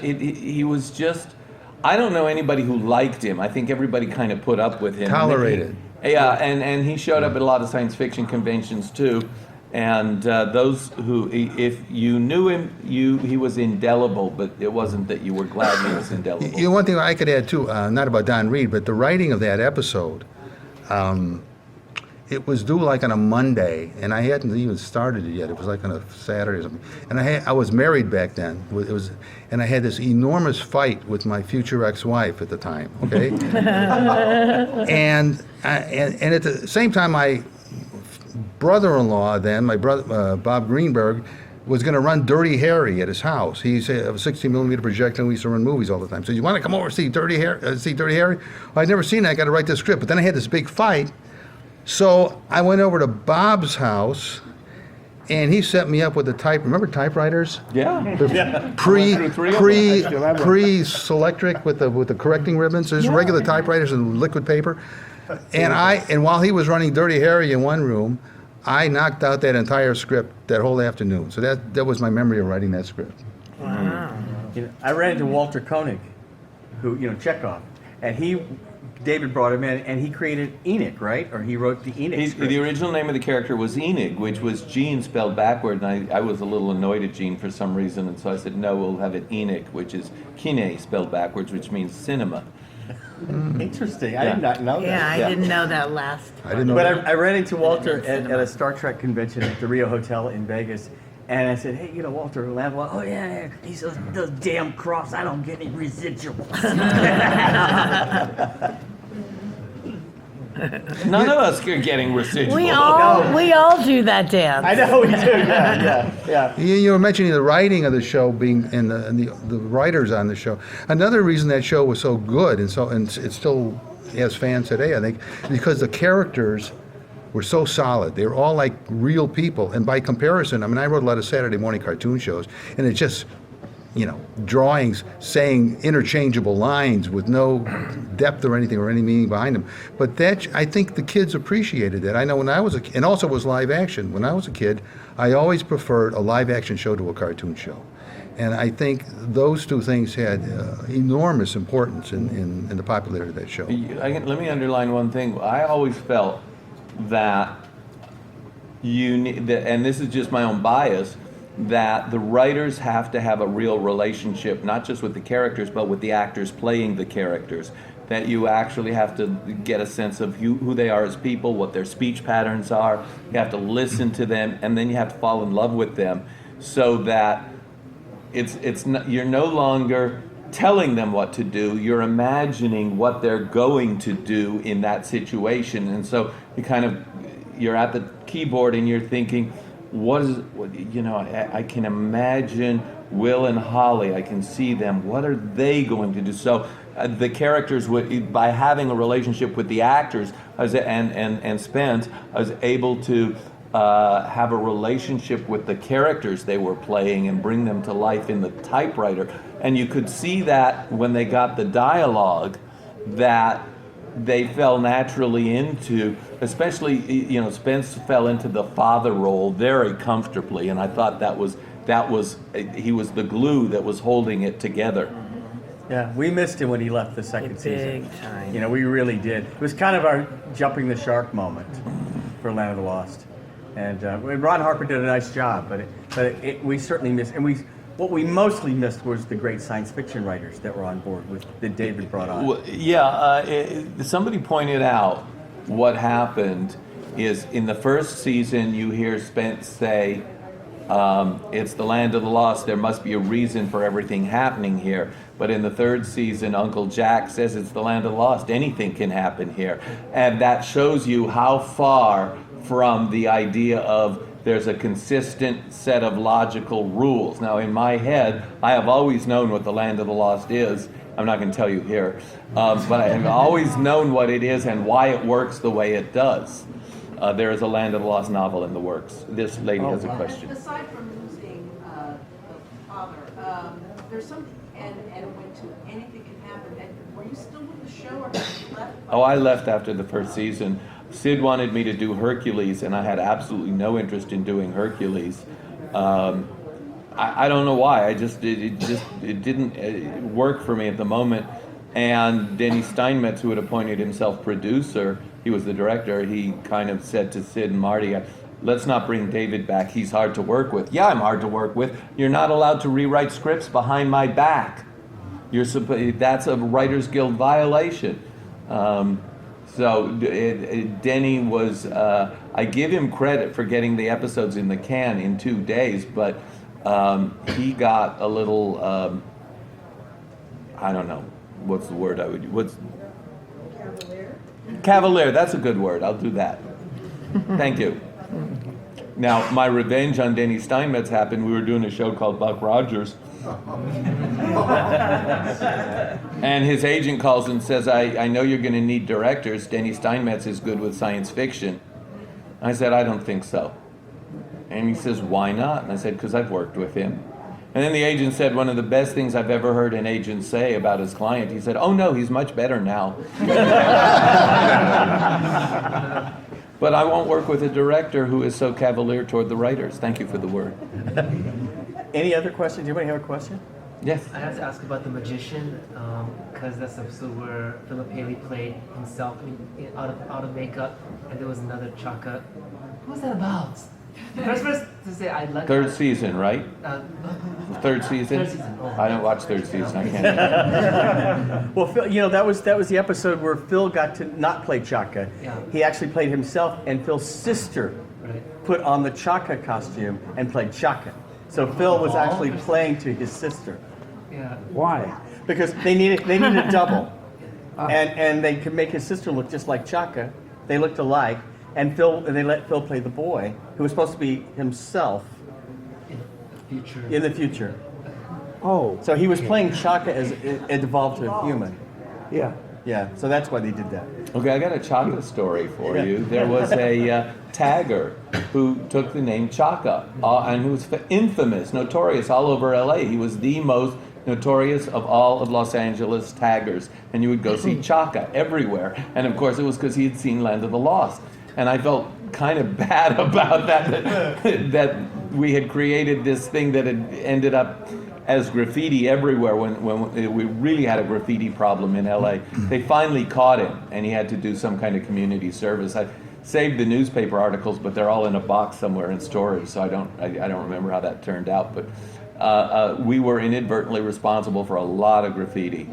I don't know anybody who liked him. I think everybody kind of put up with him. Tolerated. Yeah, and he showed up at a lot of science fiction conventions too. And those who, if you knew him, he was indelible, but it wasn't that you were glad he was indelible. One thing I could add too, not about Don Reed, but the writing of that episode, it was due like on a Monday, and I hadn't even started it yet. It was like on a Saturday or something. And I was married back then. And I had this enormous fight with my future ex-wife at the time. Okay, and at the same time, my brother-in-law then, my brother Bob Greenberg, was going to run Dirty Harry at his house. He said a 60mm projector, and we used to run movies all the time. So you want to come over and see Dirty Harry? Well, I'd never seen it. I got to write the script. But then I had this big fight. So I went over to Bob's house, and he set me up with remember typewriters? Yeah. Pre-Selectric with the correcting ribbons. There's regular typewriters and liquid paper. And while he was running Dirty Harry in one room, I knocked out that entire script that whole afternoon. So that was my memory of writing that script. Wow. I ran into Walter Koenig, who, Chekhov, and David brought him in, and he created Enoch, right? Or he wrote the Enoch script. The original name of the character was Enoch, which was Gene spelled backward, and I was a little annoyed at Gene for some reason, and so I said, no, we'll have it Enoch, which is Kine spelled backwards, which means cinema. Interesting. I did not know that. Yeah, I didn't know that last. I didn't know But that. I ran into Walter at a Star Trek convention at the Rio Hotel in Vegas. And I said, hey, Walter, oh, yeah, he's those damn crofts, I don't get any residuals. None of us are getting residuals. We all do that dance. I know we do, yeah. You were mentioning the writing of the show being and the writers on the show. Another reason that show was so good and it still has fans today, I think, because the characters were so solid. They were all like real people, and by comparison, I wrote a lot of Saturday morning cartoon shows, and it's just drawings saying interchangeable lines with no depth or anything or any meaning behind them. But I think the kids appreciated that. I know when I was a kid, and also it was live action. When I was a kid, I always preferred a live action show to a cartoon show. And I think those two things had enormous importance in the popularity of that show. Let me underline one thing. I always felt that and this is just my own bias, that the writers have to have a real relationship, not just with the characters, but with the actors playing the characters. that you actually have to get a sense of who they are as people, what their speech patterns are. You have to listen to them, and then you have to fall in love with them, so that you're no longer telling them what to do. You're imagining what they're going to do in that situation, and so you're at the keyboard and you're thinking, I can imagine Will and Holly. I can see them. What are they going to do? So the characters, by having a relationship with the actors and Spence, I was able to have a relationship with the characters they were playing and bring them to life in the typewriter. And you could see that when they got the dialogue, that they fell naturally into, especially, Spence fell into the father role very comfortably, and I thought he was the glue that was holding it together. Yeah, we missed him when he left the second season. Big time. We really did. It was kind of our jumping the shark moment for Land of the Lost. And Ron Harper did a nice job, but we certainly missed, and what we mostly missed was the great science fiction writers that were on board that David brought on. Well, somebody pointed out what happened is in the first season you hear Spence say, it's the land of the lost, there must be a reason for everything happening here. But in the third season, Uncle Jack says it's the land of the lost, anything can happen here. And that shows you how far from the idea of there's a consistent set of logical rules. Now, in my head, I have always known what the land of the lost is. I'm not going to tell you here, but I have always known what it is and why it works the way it does. There is a Land of the Lost novel in the works. This lady has a question. Aside from losing the father, there's some, and it went to anything can happen. And were you still with the show, or had you left? Oh, I left after the first season. Sid wanted me to do Hercules, and I had absolutely no interest in doing Hercules. I don't know why. It didn't work for me at the moment. And Denny Steinmetz, who had appointed himself producer, he was the director, he kind of said to Sid and Marty, let's not bring David back, he's hard to work with. Yeah, I'm hard to work with. You're not allowed to rewrite scripts behind my back. That's a Writers Guild violation. So Denny was, I give him credit for getting the episodes in the can in 2 days, but he got a little, I don't know, what's the word I would use? Cavalier, that's a good word, I'll do that. Thank you. Now, my revenge on Denny Steinmetz happened, we were doing a show called Buck Rogers. And his agent calls and says, I know you're going to need directors. Denny Steinmetz is good with science fiction. I said, I don't think so. And he says, why not? And I said, because I've worked with him. And then the agent said, one of the best things I've ever heard an agent say about his client. He said, oh no, he's much better now. But I won't work with a director who is so cavalier toward the writers. Thank you for the word. Any other questions? Anybody have a question? Yes. I have to ask about the magician, because that's the episode where Philip Haley played himself out of makeup, and there was another Chaka. What was that about? First to say I like Third season, right? Third season? Third season. Oh. I don't watch third season. I can't. Well, Phil, that was the episode where Phil got to not play Chaka. Yeah. He actually played himself, and Phil's sister put on the Chaka costume and played Chaka. So Phil was actually playing to his sister. Yeah. Why? Because they needed a double, and they could make his sister look just like Chaka. They looked alike, and they let Phil play the boy, who was supposed to be himself in the future. Oh. So he was playing Chaka as it evolved to a human. Yeah. Yeah. So that's why they did that. Okay, I got a Chaka story for you. There was a tagger who took the name Chaka, and who was infamous, notorious all over LA. He was the most notorious of all of Los Angeles taggers, and you would go see Chaka everywhere. And of course, it was because he had seen Land of the Lost. And I felt kind of bad about that we had created this thing that had ended up as graffiti everywhere when we really had a graffiti problem in LA. They finally caught him, and he had to do some kind of community service. I saved the newspaper articles, but they're all in a box somewhere in storage, so I don't remember how that turned out. But we were inadvertently responsible for a lot of graffiti.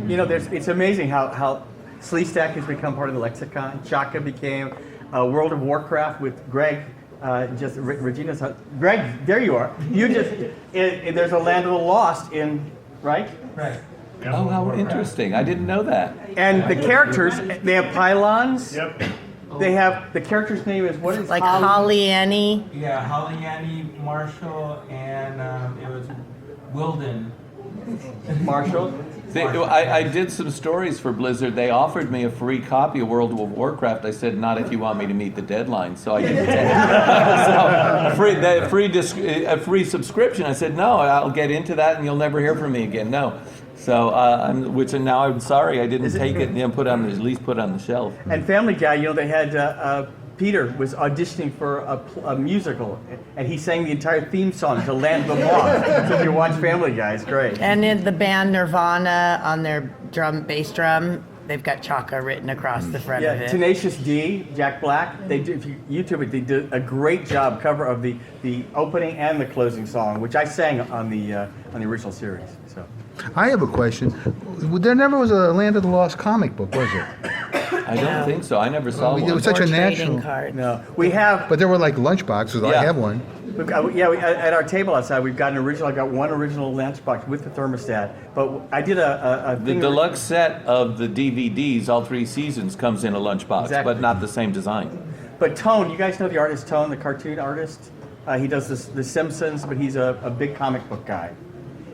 You know, it's amazing how Sleestack has become part of the lexicon. Chaka became World of Warcraft with Greg. Regina's Greg, there you are. You just there's a Land of the Lost in, right? Right. Oh, how interesting! I didn't know that. And the characters, they have pylons. Yep. They have the character's name is what is Like Holly Annie. Yeah, Holly Annie, Marshall, and it was Wilden. Marshall. I did some stories for Blizzard. They offered me a free copy of World of Warcraft. I said, not if you want me to meet the deadline. So I didn't take a free subscription. I said, no, I'll get into that and you'll never hear from me again. No. So, now I'm sorry I didn't take it and at least put it on the shelf. And Family Guy, you know, they had Peter was auditioning for a musical, and he sang the entire theme song to Land of the Lost. So if you watch Family Guy, it's great. And in the band Nirvana, on their bass drum, they've got Chaka written across the front of Yeah, it. Tenacious D, Jack Black. They did, if you YouTube it, they did a great job cover of the opening and the closing song, which I sang on the original series. So. I have a question. There never was a Land of the Lost comic book, was there? I don't think so. I never saw It one. was such Or a trading natural. cards. No, we have. But there were like lunchboxes. Yeah. I have one. We've got, at our table outside, we've got an original. I got one original lunchbox with the thermostat. But I did a The thing. deluxe set of the DVDs, all 3 seasons, comes in a lunchbox, Exactly. but not the same design. But Tone, you guys know the artist Tone, the cartoon artist. He does the Simpsons, but he's a big comic book guy.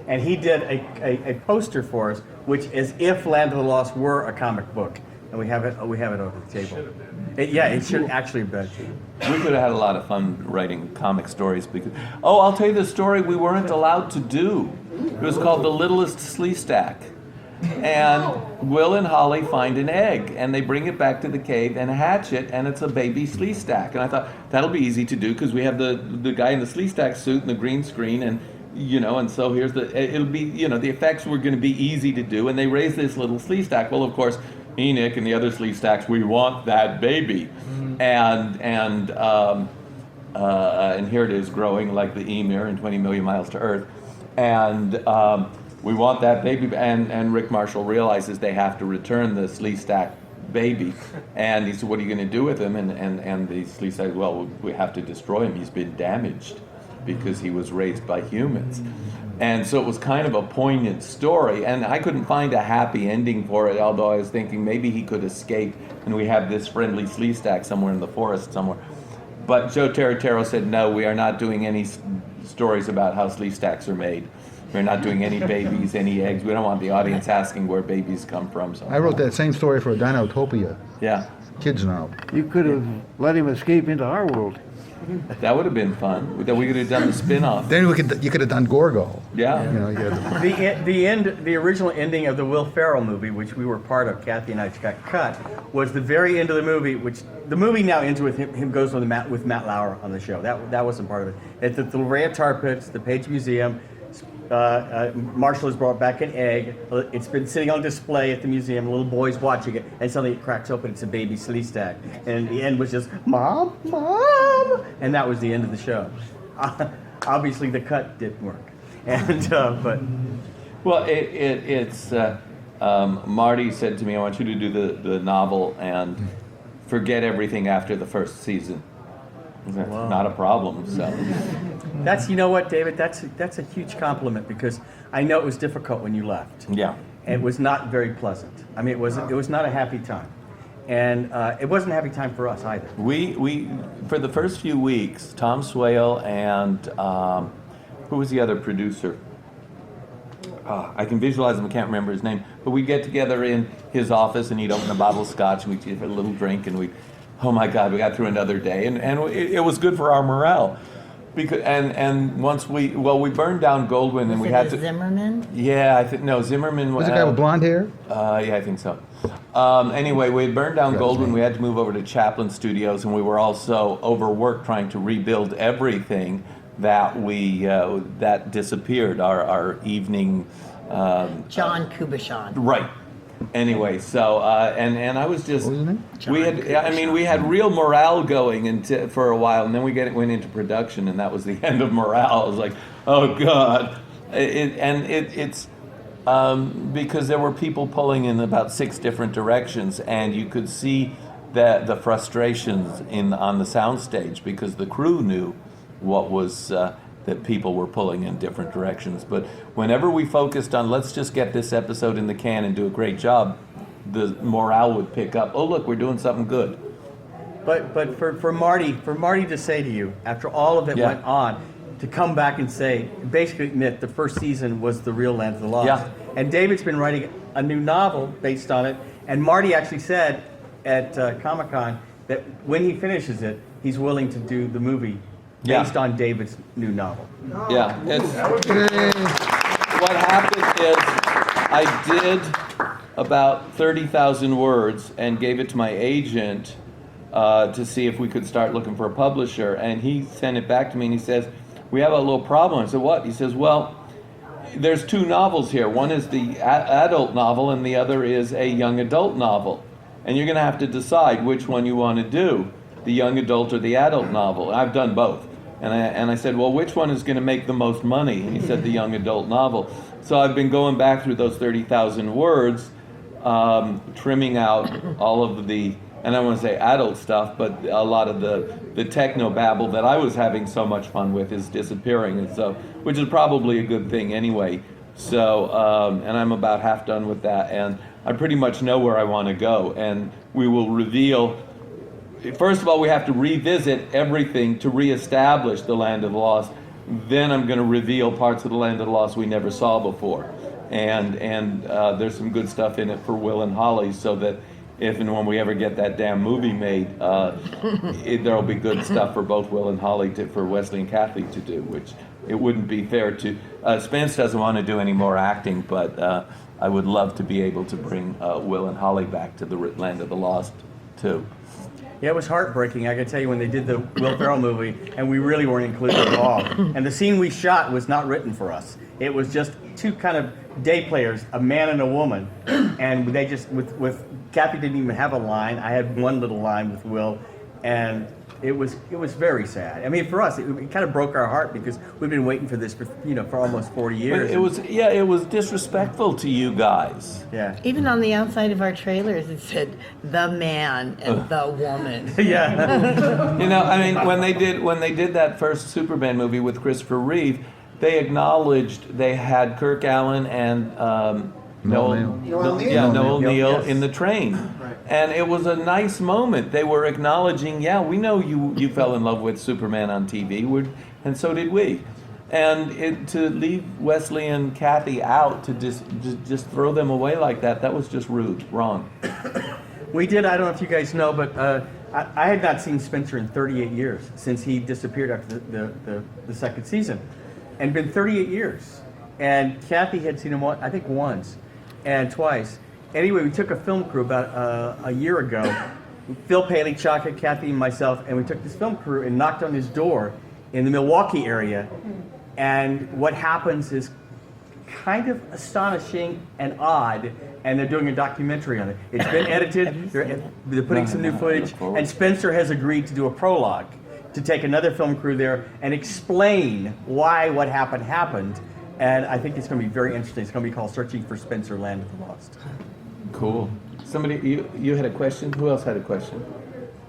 And he did a poster for us, which is if Land of the Lost were a comic book, and we have it over the table. It should actually have been. We could have had a lot of fun writing comic stories because. Oh, I'll tell you the story we weren't allowed to do. It was called The Littlest Sleestack. And Will and Holly find an egg, and they bring it back to the cave and hatch it, and it's a baby Sleestack. And I thought, that'll be easy to do because we have the guy in the Sleestack suit and the green screen, and and so it'll be, the effects were going to be easy to do, and they raise this little Sleestack. Well, of course, Enoch and the other Sleestacks, we want that baby. And here it is growing like the Emir in 20 million miles to Earth. And we want that baby. And Rick Marshall realizes they have to return the Sleestack baby. And he said, what are you going to do with him? And the Sleestack, well, we have to destroy him. He's been damaged because he was raised by humans. And so it was kind of a poignant story, and I couldn't find a happy ending for it, although I was thinking maybe he could escape and we have this friendly Sleestack somewhere in the forest somewhere. But Joe Terratero said, no, we are not doing any stories about how Sleestacks are made. We're not doing any babies, any eggs. We don't want the audience asking where babies come from. So. I wrote that same story for Dinotopia. Yeah. Kids now. You could have let him escape into our world. That would have been fun. That we could have done the spin-off. Then you could have done Gorgo. Yeah. You had The original ending of the Will Ferrell movie, which we were part of, Kathy and I got cut, was the very end of the movie. Which the movie now ends with him goes with Matt Lauer on the show. That wasn't part of it. It's at the La Brea Tar Pits, the Page Museum. Marshall has brought back an egg. It's been sitting on display at the museum. A little boy's watching it, and suddenly it cracks open. It's a baby Sleestack, and the end was just "Mom, Mom," and that was the end of the show. Obviously, the cut didn't work, and but. Well, it's Marty said to me, "I want you to do the novel and forget everything after the first season." That's not a problem. So that's, you know what, David, that's a huge compliment because I know it was difficult when you left. Yeah. And it was not very pleasant. I mean, it was not a happy time, and it wasn't a happy time for us either. We for the first few weeks, Tom Swale and who was the other producer? I can visualize him. I can't remember his name. But we'd get together in his office, and he'd open a bottle of scotch, and we'd give a little drink, and we'd. Oh my God, we got through another day, and it was good for our morale, because and once we burned down Goldwyn, and we had to. Zimmerman? Yeah, I think no, Zimmerman Was the guy with blonde hair? Yeah, I think so. Anyway, we had burned down Goldwyn. We had to move over to Chaplin Studios, and we were also overworked trying to rebuild everything that that disappeared. Our evening. John Kubishon. Right. Anyway, so and I was just What was his name? we had real morale going for a while, and then went into production, and that was the end of morale. I was like, oh God, it's because there were people pulling in about 6 different directions, and you could see the frustrations on the soundstage because the crew knew what was that people were pulling in different directions. But whenever we focused on let's just get this episode in the can and do a great job, the morale would pick up. Oh look, we're doing something good. But for Marty to say to you after all of it Yeah. went on, to come back and say, basically admit the first season was the real Land of the Lost. Yeah. And David's been writing a new novel based on it, and Marty actually said at Comic-Con that when he finishes it, he's willing to do the movie Yeah. based on David's new novel. Yeah. What happened is I did about 30,000 words and gave it to my agent to see if we could start looking for a publisher. And he sent it back to me and he says, we have a little problem. I said, what? He says, well, there's 2 novels here. One is the adult novel and the other is a young adult novel. And you're going to have to decide which one you want to do, the young adult or the adult novel. I've done both. And I said, well, which one is going to make the most money? And he said, the young adult novel. So I've been going back through those 30,000 words, trimming out all of the, and I don't want to say adult stuff, but a lot of the techno babble that I was having so much fun with is disappearing, and so, which is probably a good thing anyway. So, and I'm about half done with that, and I pretty much know where I want to go, and we will reveal. First of all, we have to revisit everything to reestablish the Land of the Lost. Then I'm going to reveal parts of the Land of the Lost we never saw before, and there's some good stuff in it for Will and Holly, so that if and when we ever get that damn movie made, there'll be good stuff for both Will and Holly, for Wesley and Kathy to do, which it wouldn't be fair to. Spence doesn't want to do any more acting, but I would love to be able to bring Will and Holly back to the Land of the Lost, too. Yeah, it was heartbreaking. I can tell you when they did the Will Ferrell movie, and we really weren't included at all. And the scene we shot was not written for us. It was just 2 kind of day players, a man and a woman, and they just with Kathy didn't even have a line. I had one little line with Will, and it was very sad. I mean, for us, it kind of broke our heart because we've been waiting for this for almost 40 years. It was disrespectful to you guys. Yeah. Even on the outside of our trailers, it said the man and the woman. Yeah. I mean, when they did that first Superman movie with Christopher Reeve, they acknowledged they had Kirk Allen and Noel Neal in the train. Right. And it was a nice moment. They were acknowledging, yeah, we know you fell in love with Superman on TV, and so did we. And to leave Wesley and Kathy out, to just throw them away like that was just rude, wrong. We did, I don't know if you guys know, but I had not seen Spencer in 38 years since he disappeared after the second season. And been 38 years. And Kathy had seen him, I think, once and twice. Anyway, we took a film crew about a year ago. Phil Paley, Chaka, Kathy, and myself, and we took this film crew and knocked on his door in the Milwaukee area. And what happens is kind of astonishing and odd, and they're doing a documentary on it. It's been edited, they're putting some new footage, and Spencer has agreed to do a prologue to take another film crew there and explain why what happened. And I think it's going to be very interesting. It's going to be called Searching for Spencer, Land of the Lost. Cool. Somebody, you had a question? Who else had a question?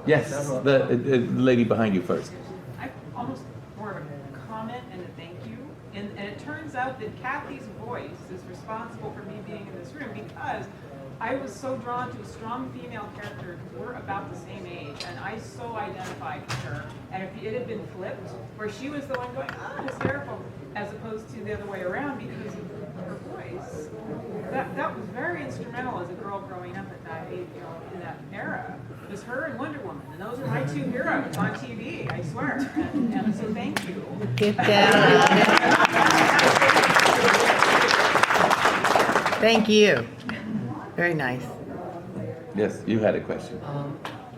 Yes, the lady behind you first. I almost more of a comment and a thank you. And it turns out that Kathy's voice is responsible for me being in this room because I was so drawn to a strong female character because we're about the same age, and I so identified with her. And if it had been flipped, where she was the one going, hysterical, as opposed to the other way around because of her voice, that was very instrumental as a girl growing up at that age, in that era. It was her and Wonder Woman, and those are my 2 heroes on TV, I swear. And so thank you. Get down. Thank you. Very nice. Yes, you had a question.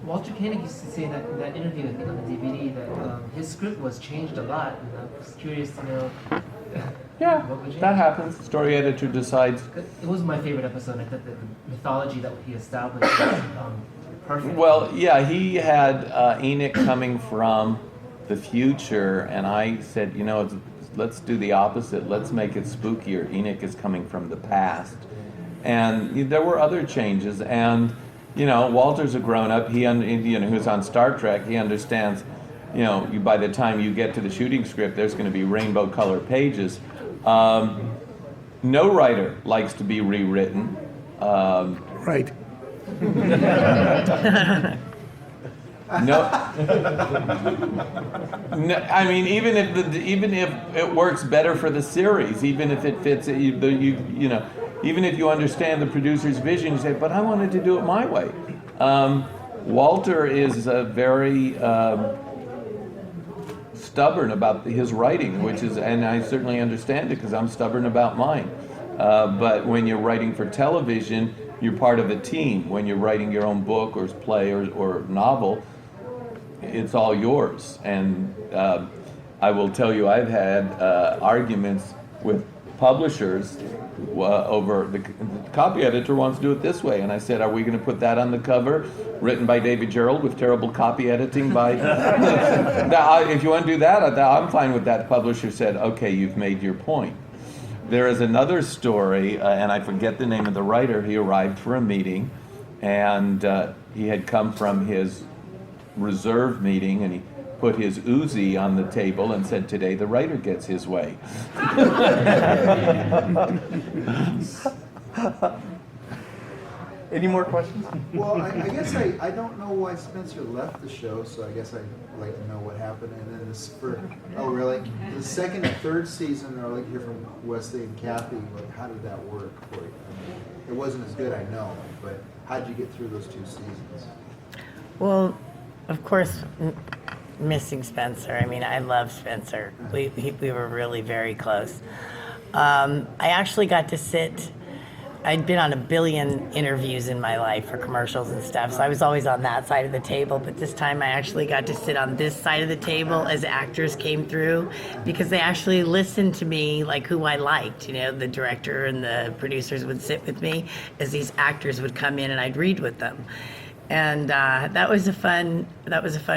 Walter Koenig used to say that in that interview, I think on the DVD, that his script was changed a lot, and I was curious to know. Yeah, what was that changed. happens. Story editor decides. It was my favorite episode. I thought that the mythology that he established was perfect. Well, yeah, he had Enoch coming from the future, and I said, let's do the opposite. Let's make it spookier. Enoch is coming from the past. And there were other changes, and Walter's a grown-up. He who's on Star Trek. He understands. By the time you get to the shooting script, there's going to be rainbow color pages. No writer likes to be rewritten. Right. No, I mean, even if it works better for the series, even if it fits, even if you understand the producer's vision, you say, "But I wanted to do it my way." Walter is very stubborn about his writing, and I certainly understand it because I'm stubborn about mine. But when you're writing for television, you're part of a team. When you're writing your own book or play or novel, it's all yours. And I will tell you, I've had arguments with publishers over the copy editor wants to do it this way. And I said, are we going to put that on the cover? Written by David Gerald with terrible copy editing by... If you want to do that, I'm fine with that. The publisher said, okay, you've made your point. There is another story, and I forget the name of the writer. He arrived for a meeting, and he had come from his reserve meeting, and he put his Uzi on the table and said, today the writer gets his way. Any more questions? Well, I guess I don't know why Spencer left the show, so I guess I'd like to know what happened. And then oh really? The second and third season, I'd like to hear from Wesley and Kathy. How did that work for you? I mean, it wasn't as good, I know, but how did you get through those 2 seasons? Well, of course, missing Spencer. I mean, I love Spencer. We were really very close. I actually got to sit. I'd been on a billion interviews in my life for commercials and stuff, so I was always on that side of the table, but this time I actually got to sit on this side of the table as actors came through, because they actually listened to me, like who I liked. The director and the producers would sit with me as these actors would come in and I'd read with them. And that was a fun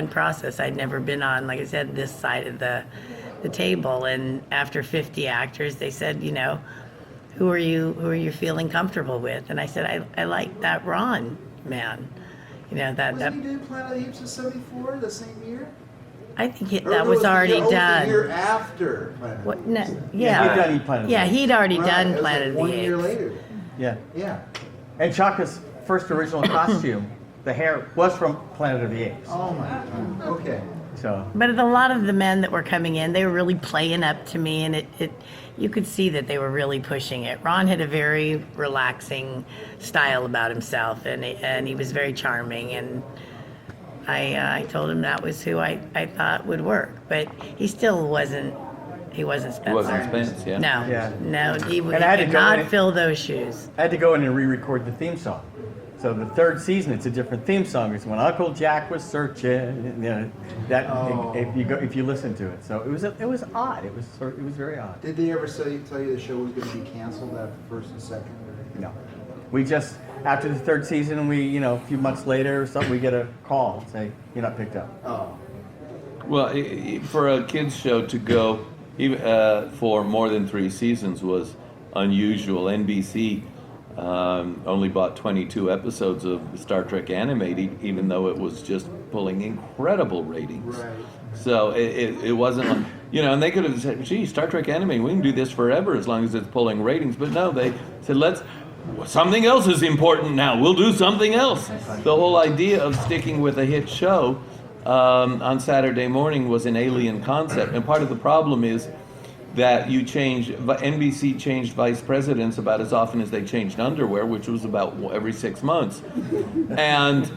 process. I'd never been on, like I said, this side of the table, and after 50 actors, they said, who are you feeling comfortable with? And I said, I like that Ron man. Wasn't he doing Planet of the Apes in '74, the same year? I think that was already done. The year after Planet of the Apes. He'd already done Planet of the Apes. 1 year later. Yeah. Yeah. And Chaka's first original costume, the hair, was from Planet of the Apes. Oh my God. Okay. So. But a lot of the men that were coming in, they were really playing up to me, and you could see that they were really pushing it. Ron had a very relaxing style about himself, and he was very charming, and I told him that was who I thought would work. But he still wasn't. He wasn't Spencer. He wasn't Spence, yeah. No, Yeah. no, he And I had to could go not in- fill those shoes. I had to go in and re-record the theme song. So the third season, it's a different theme song. It's when Uncle Jack was searching. If you listen to it. So it was odd. It was very odd. Did they ever tell you the show was going to be canceled after first and second? Or? No, we just after the third season, a few months later or something, we get a call and say you're not picked up. Oh. Well, for a kids show to go even for more than 3 seasons was unusual. NBC only bought 22 episodes of Star Trek Animated, even though it was just pulling incredible ratings. Right. So it wasn't like, and they could have said, gee, Star Trek Animated, we can do this forever as long as it's pulling ratings. But no, they said, something else is important now. We'll do something else. The whole idea of sticking with a hit show on Saturday morning was an alien concept. And part of the problem is that NBC changed vice presidents about as often as they changed underwear, which was about every 6 months. And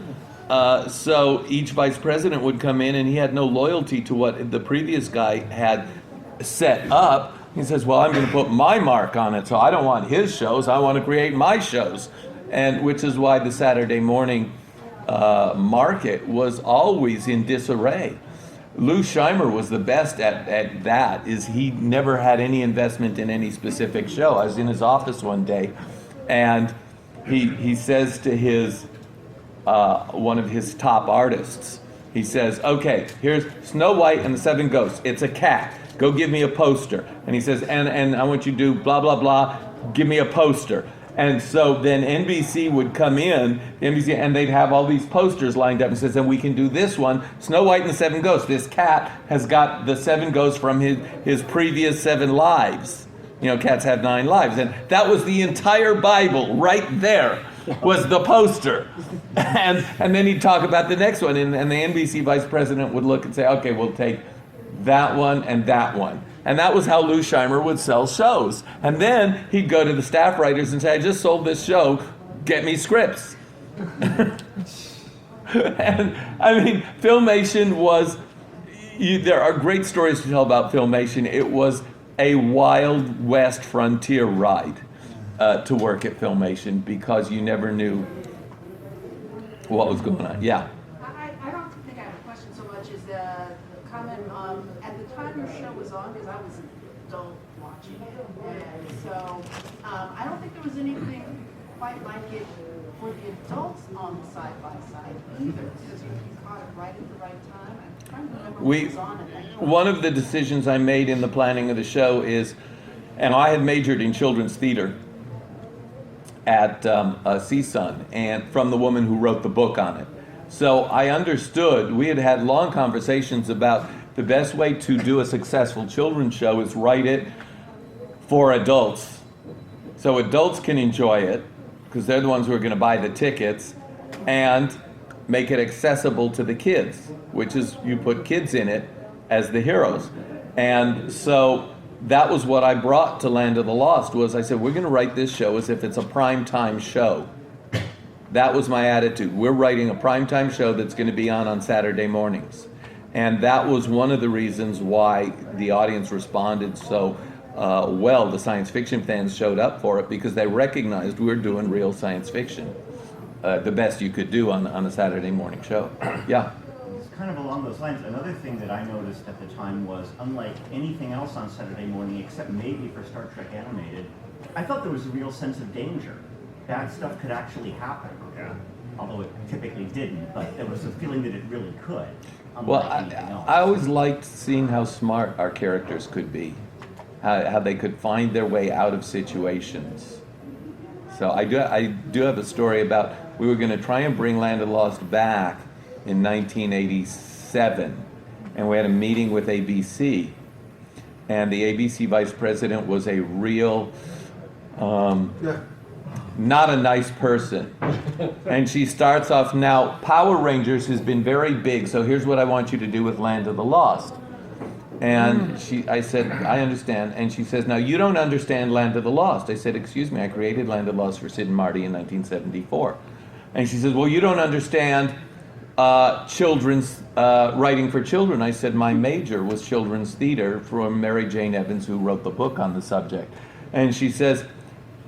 so each vice president would come in and he had no loyalty to what the previous guy had set up. He says, well, I'm going to put my mark on it, so I don't want his shows, I want to create my shows. And which is why the Saturday morning market was always in disarray. Lou Scheimer was the best at that. Is he never had any investment in any specific show. I was in his office one day, and he says to his one of his top artists, he says, "Okay, here's Snow White and the Seven Ghosts. It's a cat. Go give me a poster." And he says, and I want you to do blah blah blah. Give me a poster. And so then NBC would come in, and they'd have all these posters lined up and says, and we can do this one, Snow White and the Seven Ghosts. This cat has got the 7 ghosts from his previous 7 lives. You know, cats have 9 lives. And that was the entire Bible right there was the poster. And then he'd talk about the next one, and the NBC vice president would look and say, okay, we'll take that one and that one. And that was how Lou Scheimer would sell shows. And then he'd go to the staff writers and say, I just sold this show, get me scripts. And I mean, Filmation was, there are great stories to tell about Filmation. It was a Wild West frontier ride to work at Filmation because you never knew what was going on. Yeah. I don't think I have a question so much as the comment at the time your show was on, because I was an adult watching it, and so I don't think there was anything quite like it for the adults on the side-by-side either, because you caught it right at the right time. I'm trying to remember what was on at that point. One of the decisions I made in the planning of the show is, and I had majored in children's theater at CSUN, and from the woman who wrote the book on it. So I understood, we had long conversations about the best way to do a successful children's show is write it for adults. So adults can enjoy it, because they're the ones who are going to buy the tickets, and make it accessible to the kids, which is you put kids in it as the heroes. And so that was what I brought to Land of the Lost, was I said, we're going to write this show as if it's a primetime show. That was my attitude. We're writing a primetime show that's going to be on Saturday mornings. And that was one of the reasons why the audience responded so well. The science fiction fans showed up for it because they recognized we're doing real science fiction. The best you could do on a Saturday morning show. Yeah. It's kind of along those lines. Another thing that I noticed at the time was, unlike anything else on Saturday morning, except maybe for Star Trek Animated, I felt there was a real sense of danger. Bad stuff could actually happen. Yeah. Although it typically didn't, but there was a feeling that it really could. Well, I always liked seeing how smart our characters could be, how they could find their way out of situations. So I do have a story about, we were going to try and bring Land of the Lost back in 1987, and we had a meeting with ABC, and the ABC vice president was a real, not a nice person. And she starts off, now Power Rangers has been very big, so here's what I want you to do with Land of the Lost. And I said, I understand. And she says, now you don't understand Land of the Lost. I said, excuse me, I created Land of the Lost for Sid and Marty in 1974. And she says, well, you don't understand children's writing for children. I said, my major was children's theater from Mary Jane Evans, who wrote the book on the subject. And she says,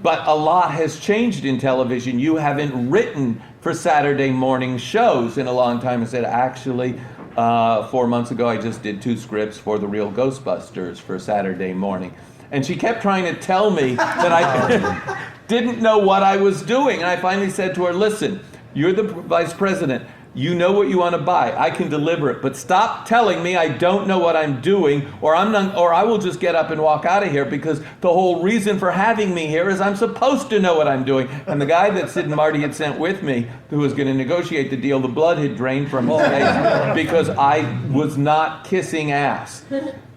but a lot has changed in television. You haven't written for Saturday morning shows in a long time. I said, actually, 4 months ago, I just did 2 scripts for The Real Ghostbusters for Saturday morning. And she kept trying to tell me that I didn't know what I was doing. And I finally said to her, listen, you're the vice president. You know what you want to buy. I can deliver it. But stop telling me I don't know what I'm doing, or I will just get up and walk out of here, because the whole reason for having me here is I'm supposed to know what I'm doing. And the guy that Sid and Marty had sent with me, who was going to negotiate the deal, the blood had drained from his face because I was not kissing ass.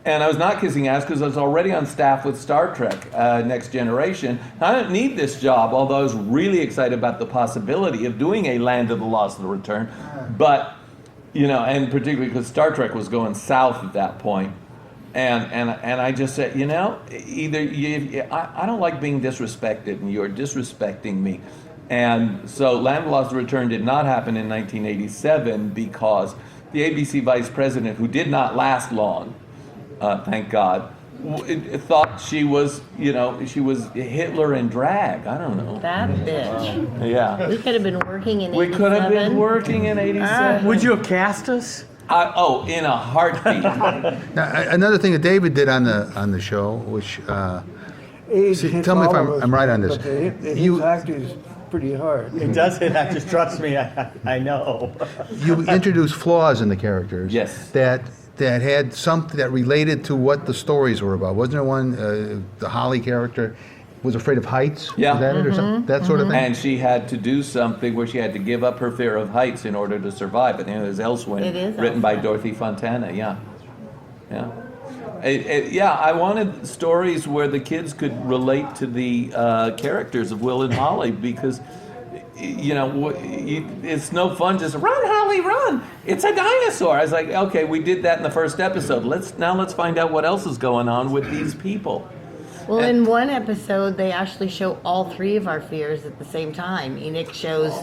And I was not kissing ass because I was already on staff with Star Trek Next Generation. I didn't need this job, although I was really excited about the possibility of doing a Land of the Lost and the Return. But, you know, and particularly because Star Trek was going south at that point. And I just said, you know, I don't like being disrespected, and you're disrespecting me. And so Land of the Lost and the Return did not happen in 1987 because the ABC vice president, who did not last long, thank God, thought she was, she was Hitler in drag. I don't know. That bitch. Yeah. We could have been working in 87. We could have been working in 87. Would you have cast us? In a heartbeat. Now, another thing that David did on the show, which Age see, hits tell me if all of us, I'm right on this. But it You- hits actors pretty hard. It does hit actors, trust me, I know. you introduced flaws in the characters. Yes. That had something that related to what the stories were about. Wasn't there one? The Holly character was afraid of heights. Yeah. Was that it or something? That sort of thing. And she had to do something where she had to give up her fear of heights in order to survive. And it was Elsewhere, It is written by Elsewhere. Dorothy Fontana. Yeah. I wanted stories where the kids could relate to the characters of Will and Holly because, it's no fun just run, Holly, run. It's a dinosaur. I was like, okay, we did that in the first episode. Let's find out what else is going on with these people. Well, in one episode, they actually show all three of our fears at the same time. Enoch shows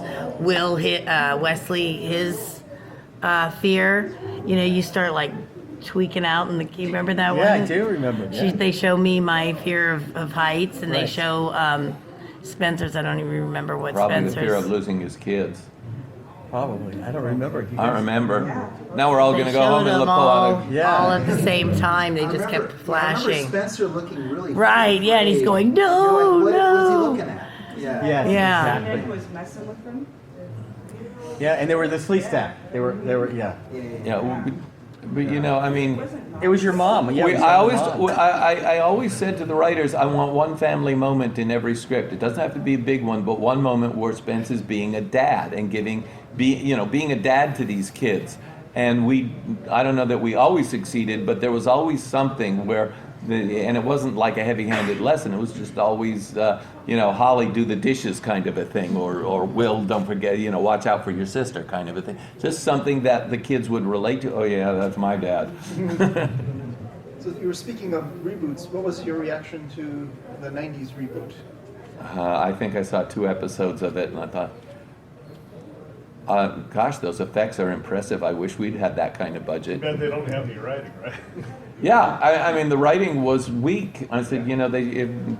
Wesley his fear. You start like tweaking out, and you remember that one? Yeah, I do remember. Yeah. They show me my fear of heights, and they Right. show Spencer's. I don't even remember what Probably Spencer's. the fear of losing his kids. Probably. I don't remember. You I guys- remember. Now we're all They going to go home showed and them pull out a... Yeah. all at the same time. They I just remember- kept yeah, I remember flashing. Spencer looking really Right, yeah, and he's afraid. going, You're no, like, what is he no. looking at? Yeah. Yes, Yeah. exactly. Nick was messing with them. Yeah, and they were the sleaze stack. They were, yeah. Yeah, but I mean... It was your mom. Yeah, it was I your always, mom. I always said to the writers, I want one family moment in every script. It doesn't have to be a big one, but one moment where Spence is being a dad and being a dad to these kids. And I don't know that we always succeeded, but there was always something where, and it wasn't like a heavy-handed lesson. It was just always, Holly, do the dishes kind of a thing, or Will, don't forget, watch out for your sister kind of a thing. Just something that the kids would relate to. Oh yeah, that's my dad. So you were speaking of reboots. What was your reaction to the 90s reboot? I think I saw 2 episodes of it, and I thought, gosh, those effects are impressive. I wish we'd had that kind of budget. Bet they don't have any writing, right? Yeah, I mean, the writing was weak. I said,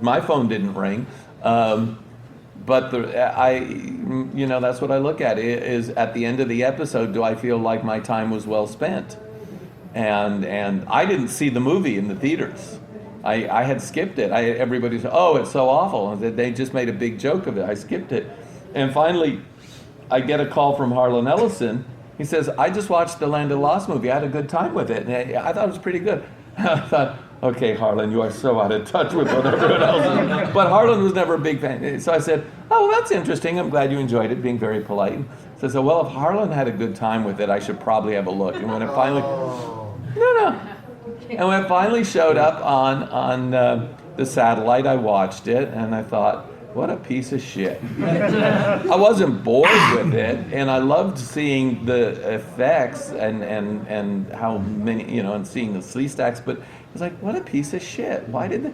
my phone didn't ring. But that's what I look at, is at the end of the episode, do I feel like my time was well spent? And I didn't see the movie in the theaters. I had skipped it. Everybody said, oh, it's so awful. And they just made a big joke of it. I skipped it. And finally, I get a call from Harlan Ellison. He says, I just watched the Land of the Lost movie. I had a good time with it. And I thought it was pretty good. I thought, okay, Harlan, you are so out of touch with what everyone else is. But Harlan was never a big fan. So I said, oh, well, that's interesting. I'm glad you enjoyed it, being very polite. So I said, well, if Harlan had a good time with it, I should probably have a look. And when it finally... No. And when it finally showed up on the satellite, I watched it, and I thought, what a piece of shit. I wasn't bored with it, and I loved seeing the effects and how many, and seeing the sleeve stacks, but it was like, what a piece of shit. Why did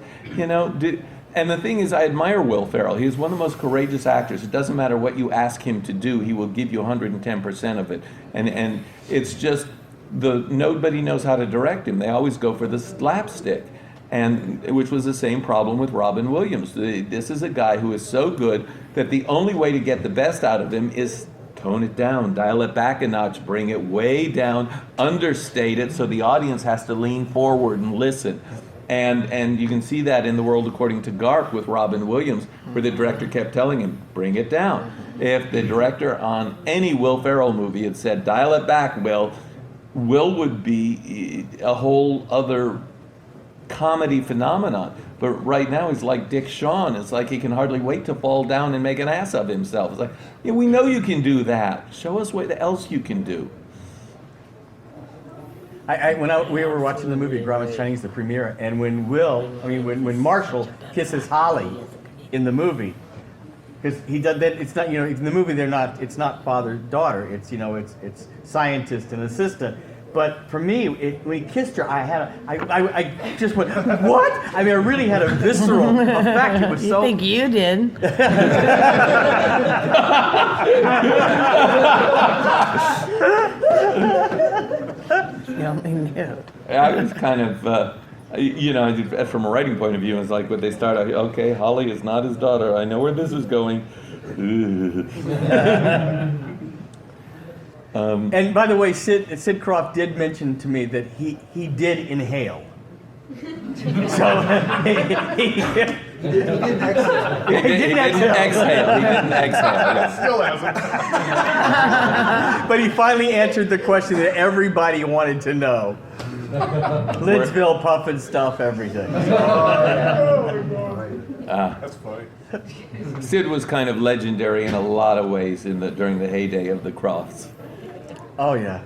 and the thing is, I admire Will Ferrell. He's one of the most courageous actors. It doesn't matter what you ask him to do, he will give you 110% of it. And it's just, nobody knows how to direct him. They always go for the slapstick. And which was the same problem with Robin Williams. This is a guy who is so good that the only way to get the best out of him is tone it down, dial it back a notch, bring it way down, understate it so the audience has to lean forward and listen. And you can see that in The World According to Garp with Robin Williams, where the director kept telling him, bring it down. If the director on any Will Ferrell movie had said, dial it back, Will would be a whole other comedy phenomenon. But right now he's like Dick Shawn. It's like he can hardly wait to fall down and make an ass of himself. It's like, we know you can do that. Show us what else you can do. We were watching the movie Grauman's Chinese, the premiere, and when Marshall kisses Holly in the movie, because he does that, it's not, in the movie it's not father-daughter, it's scientist and assistant. But for me, when he kissed her, I just went, what? I mean, I really had a visceral effect. It was You so. think you did? I was kind of You know, from a writing point of view, it's like when they start out, okay, Holly is not his daughter. I know where this is going. And by the way, Sid Croft did mention to me that he did inhale. So he didn't exhale. He didn't exhale. He didn't exhale. Yes. Still hasn't. But he finally answered the question that everybody wanted to know. Lidsville, puffin stuff, everything. That's funny. Sid was kind of legendary in a lot of ways during the heyday of the Crofts. Oh yeah.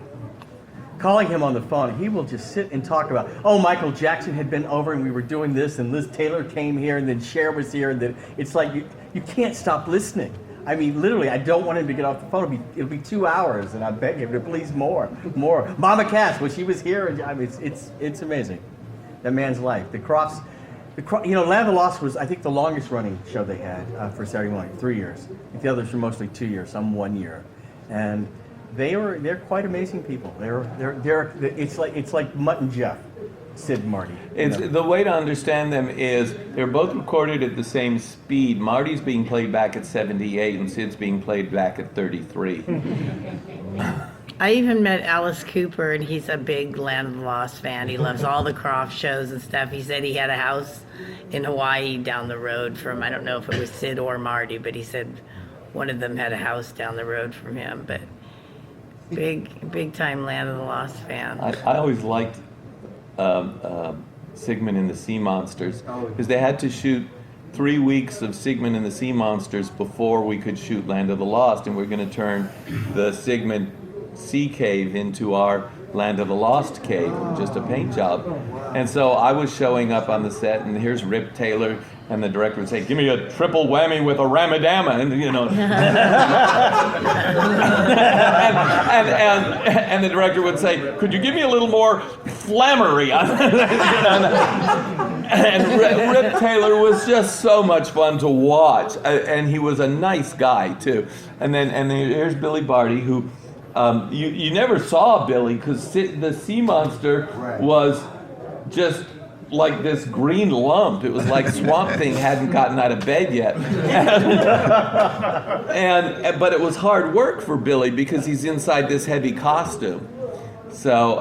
Calling him on the phone, he will just sit and talk about, oh, Michael Jackson had been over and we were doing this, and Liz Taylor came here, and then Cher was here, and then it's like you can't stop listening. I mean, literally, I don't want him to get off the phone. It'll be 2 hours, and I beg him to please more. Mama Cass, when she was here, and I mean, it's amazing. That man's life. The Crofts, you know, Land of the Lost was, I think, the longest running show they had for Saturday morning, 3 years. I think the others were mostly 2 years, some 1 year, and they're quite amazing people. It's like Mutt and Jeff, Sid and Marty. The way to understand them is they're both recorded at the same speed. Marty's being played back at 78 and Sid's being played back at 33. I even met Alice Cooper, and he's a big Land of the Lost fan. He loves all the Croft shows and stuff. He said he had a house in Hawaii down the road from, I don't know if it was Sid or Marty, but he said one of them had a house down the road from him. But big time Land of the Lost fan. I always liked Sigmund and the Sea Monsters because they had to shoot 3 weeks of Sigmund and the Sea Monsters before we could shoot Land of the Lost, and we're going to turn the Sigmund Sea Cave into our Land of the Lost cave, just a paint job. And so I was showing up on the set, and here's Rip Taylor, and the director would say, "Give me a triple whammy with a ramadama," and you know, and the director would say, "Could you give me a little more flammery?" And Rip Taylor was just so much fun to watch, and he was a nice guy too. And then here's Billy Barty, who you never saw Billy because the sea monster was just like this green lump. It was like Swamp Thing hadn't gotten out of bed yet. But it was hard work for Billy because he's inside this heavy costume. So,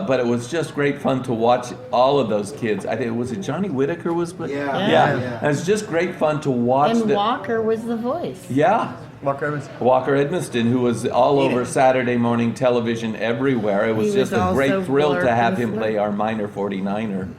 but it was just great fun to watch all of those kids. I think, was it Johnny Whitaker was? Yeah. And it's just great fun to watch. And Walker was the voice. Yeah. Walker Edmiston, who was all over Saturday morning television everywhere. It was just a great thrill to have him play our minor 49er.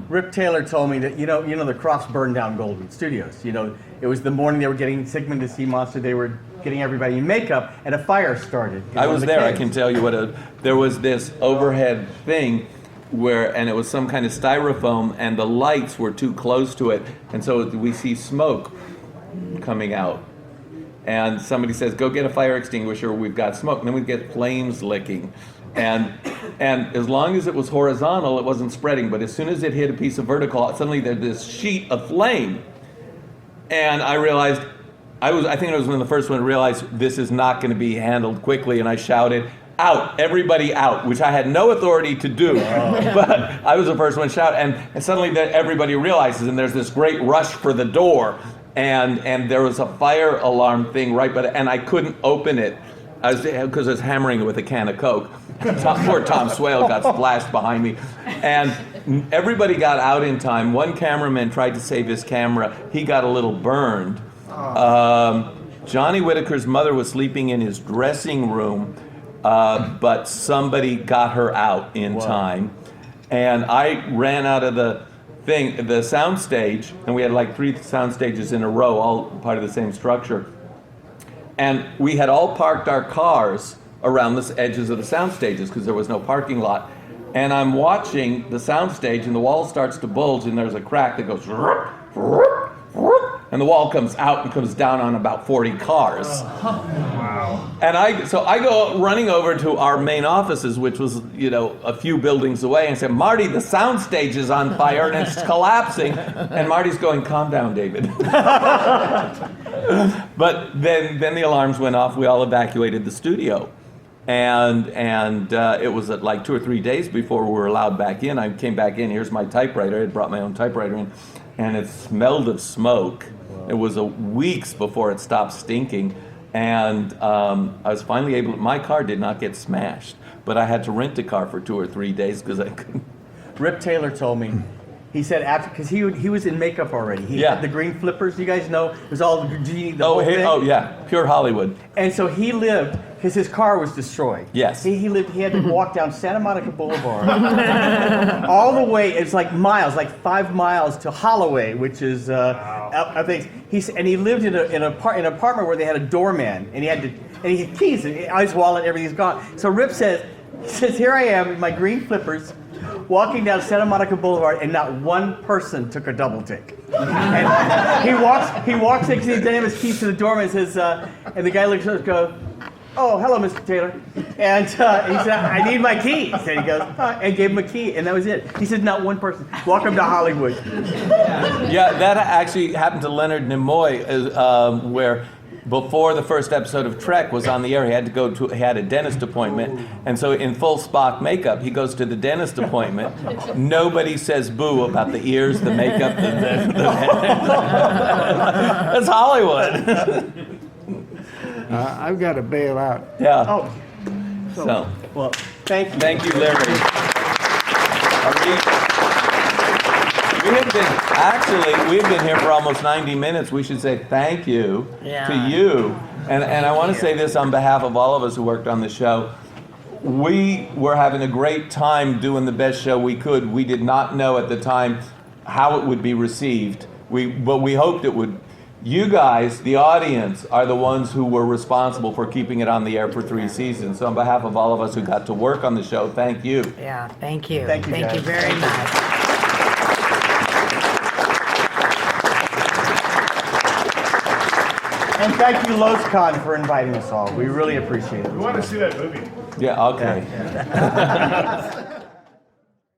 Rip Taylor told me that, you know, the Crofts burned down Golden Studios. You know, it was the morning they were getting Sigmund the Sea Monster, they were getting everybody in makeup, and a fire started. I was there, I can tell you there was this overhead thing and it was some kind of styrofoam, and the lights were too close to it, and so we see smoke coming out. And somebody says, "Go get a fire extinguisher, we've got smoke." And then we get flames licking. And as long as it was horizontal, it wasn't spreading. But as soon as it hit a piece of vertical, suddenly there's this sheet of flame. And I realized, I think I was one of the first one to realize this is not going to be handled quickly. And I shouted, "Out, everybody out," which I had no authority to do. But I was the first one to shout. And suddenly everybody realizes, and there's this great rush for the door. And there was a fire alarm thing and I couldn't open it because I was hammering it with a can of Coke. Poor Tom Swale got splashed behind me. And everybody got out in time. One cameraman tried to save his camera. He got a little burned. Johnny Whitaker's mother was sleeping in his dressing room, but somebody got her out in time. And I ran out of the sound stage, and we had like 3 sound stages in a row, all part of the same structure. And we had all parked our cars around the edges of the sound stages because there was no parking lot. And I'm watching the sound stage, and the wall starts to bulge, and there's a crack that goes, and the wall comes out and comes down on about 40 cars. Wow. And I go running over to our main offices, which was, a few buildings away, and say, "Marty, the sound stage is on fire and it's collapsing." And Marty's going, "Calm down, David." But then the alarms went off. We all evacuated the studio. And it was like 2 or 3 days before we were allowed back in. I came back in. Here's my typewriter. I had brought my own typewriter in, and it smelled of smoke. It was weeks before it stopped stinking, and I was finally able. My car did not get smashed, but I had to rent a car for 2 or 3 days because I couldn't. Rip Taylor told me. He said after, because he was in makeup already. He had the green flippers. You guys know it was all the whole thing. Oh yeah, pure Hollywood. And so he lived because his car was destroyed. Yes. He had to walk down Santa Monica Boulevard all the way. It's like miles, like 5 miles to Holloway, which is I think he lived in an apartment where they had a doorman, and he had keys, and his wallet, everything's gone. So Rip says, here I am in my green flippers, walking down Santa Monica Boulevard, and not one person took a double take. And he walks in because he didn't have his keys to the doorman, and says, and the guy looks at us and goes, "Oh, hello, Mr. Taylor." And he said, "I need my keys." And he goes, and gave him a key, and that was it. He said, not one person. Welcome to Hollywood. Yeah, that actually happened to Leonard Nimoy, where before the first episode of Trek was on the air, he had a dentist appointment, and so in full Spock makeup, he goes to the dentist appointment. Nobody says boo about the ears, the makeup, That's Hollywood. I've got to bail out. Yeah. Oh, So, well, thank you. thank you, Larry. We've been here for almost 90 minutes. We should say thank you to you. And I want to say this on behalf of all of us who worked on the show. We were having a great time doing the best show we could. We did not know at the time how it would be received. But we hoped it would. You guys, the audience, are the ones who were responsible for keeping it on the air for 3 seasons. So on behalf of all of us who got to work on the show, thank you. Yeah, thank you. Thank you, Thank you guys. very much. And thank you, LosCon, for inviting us all. We really appreciate it. We want to see that movie. Yeah, okay.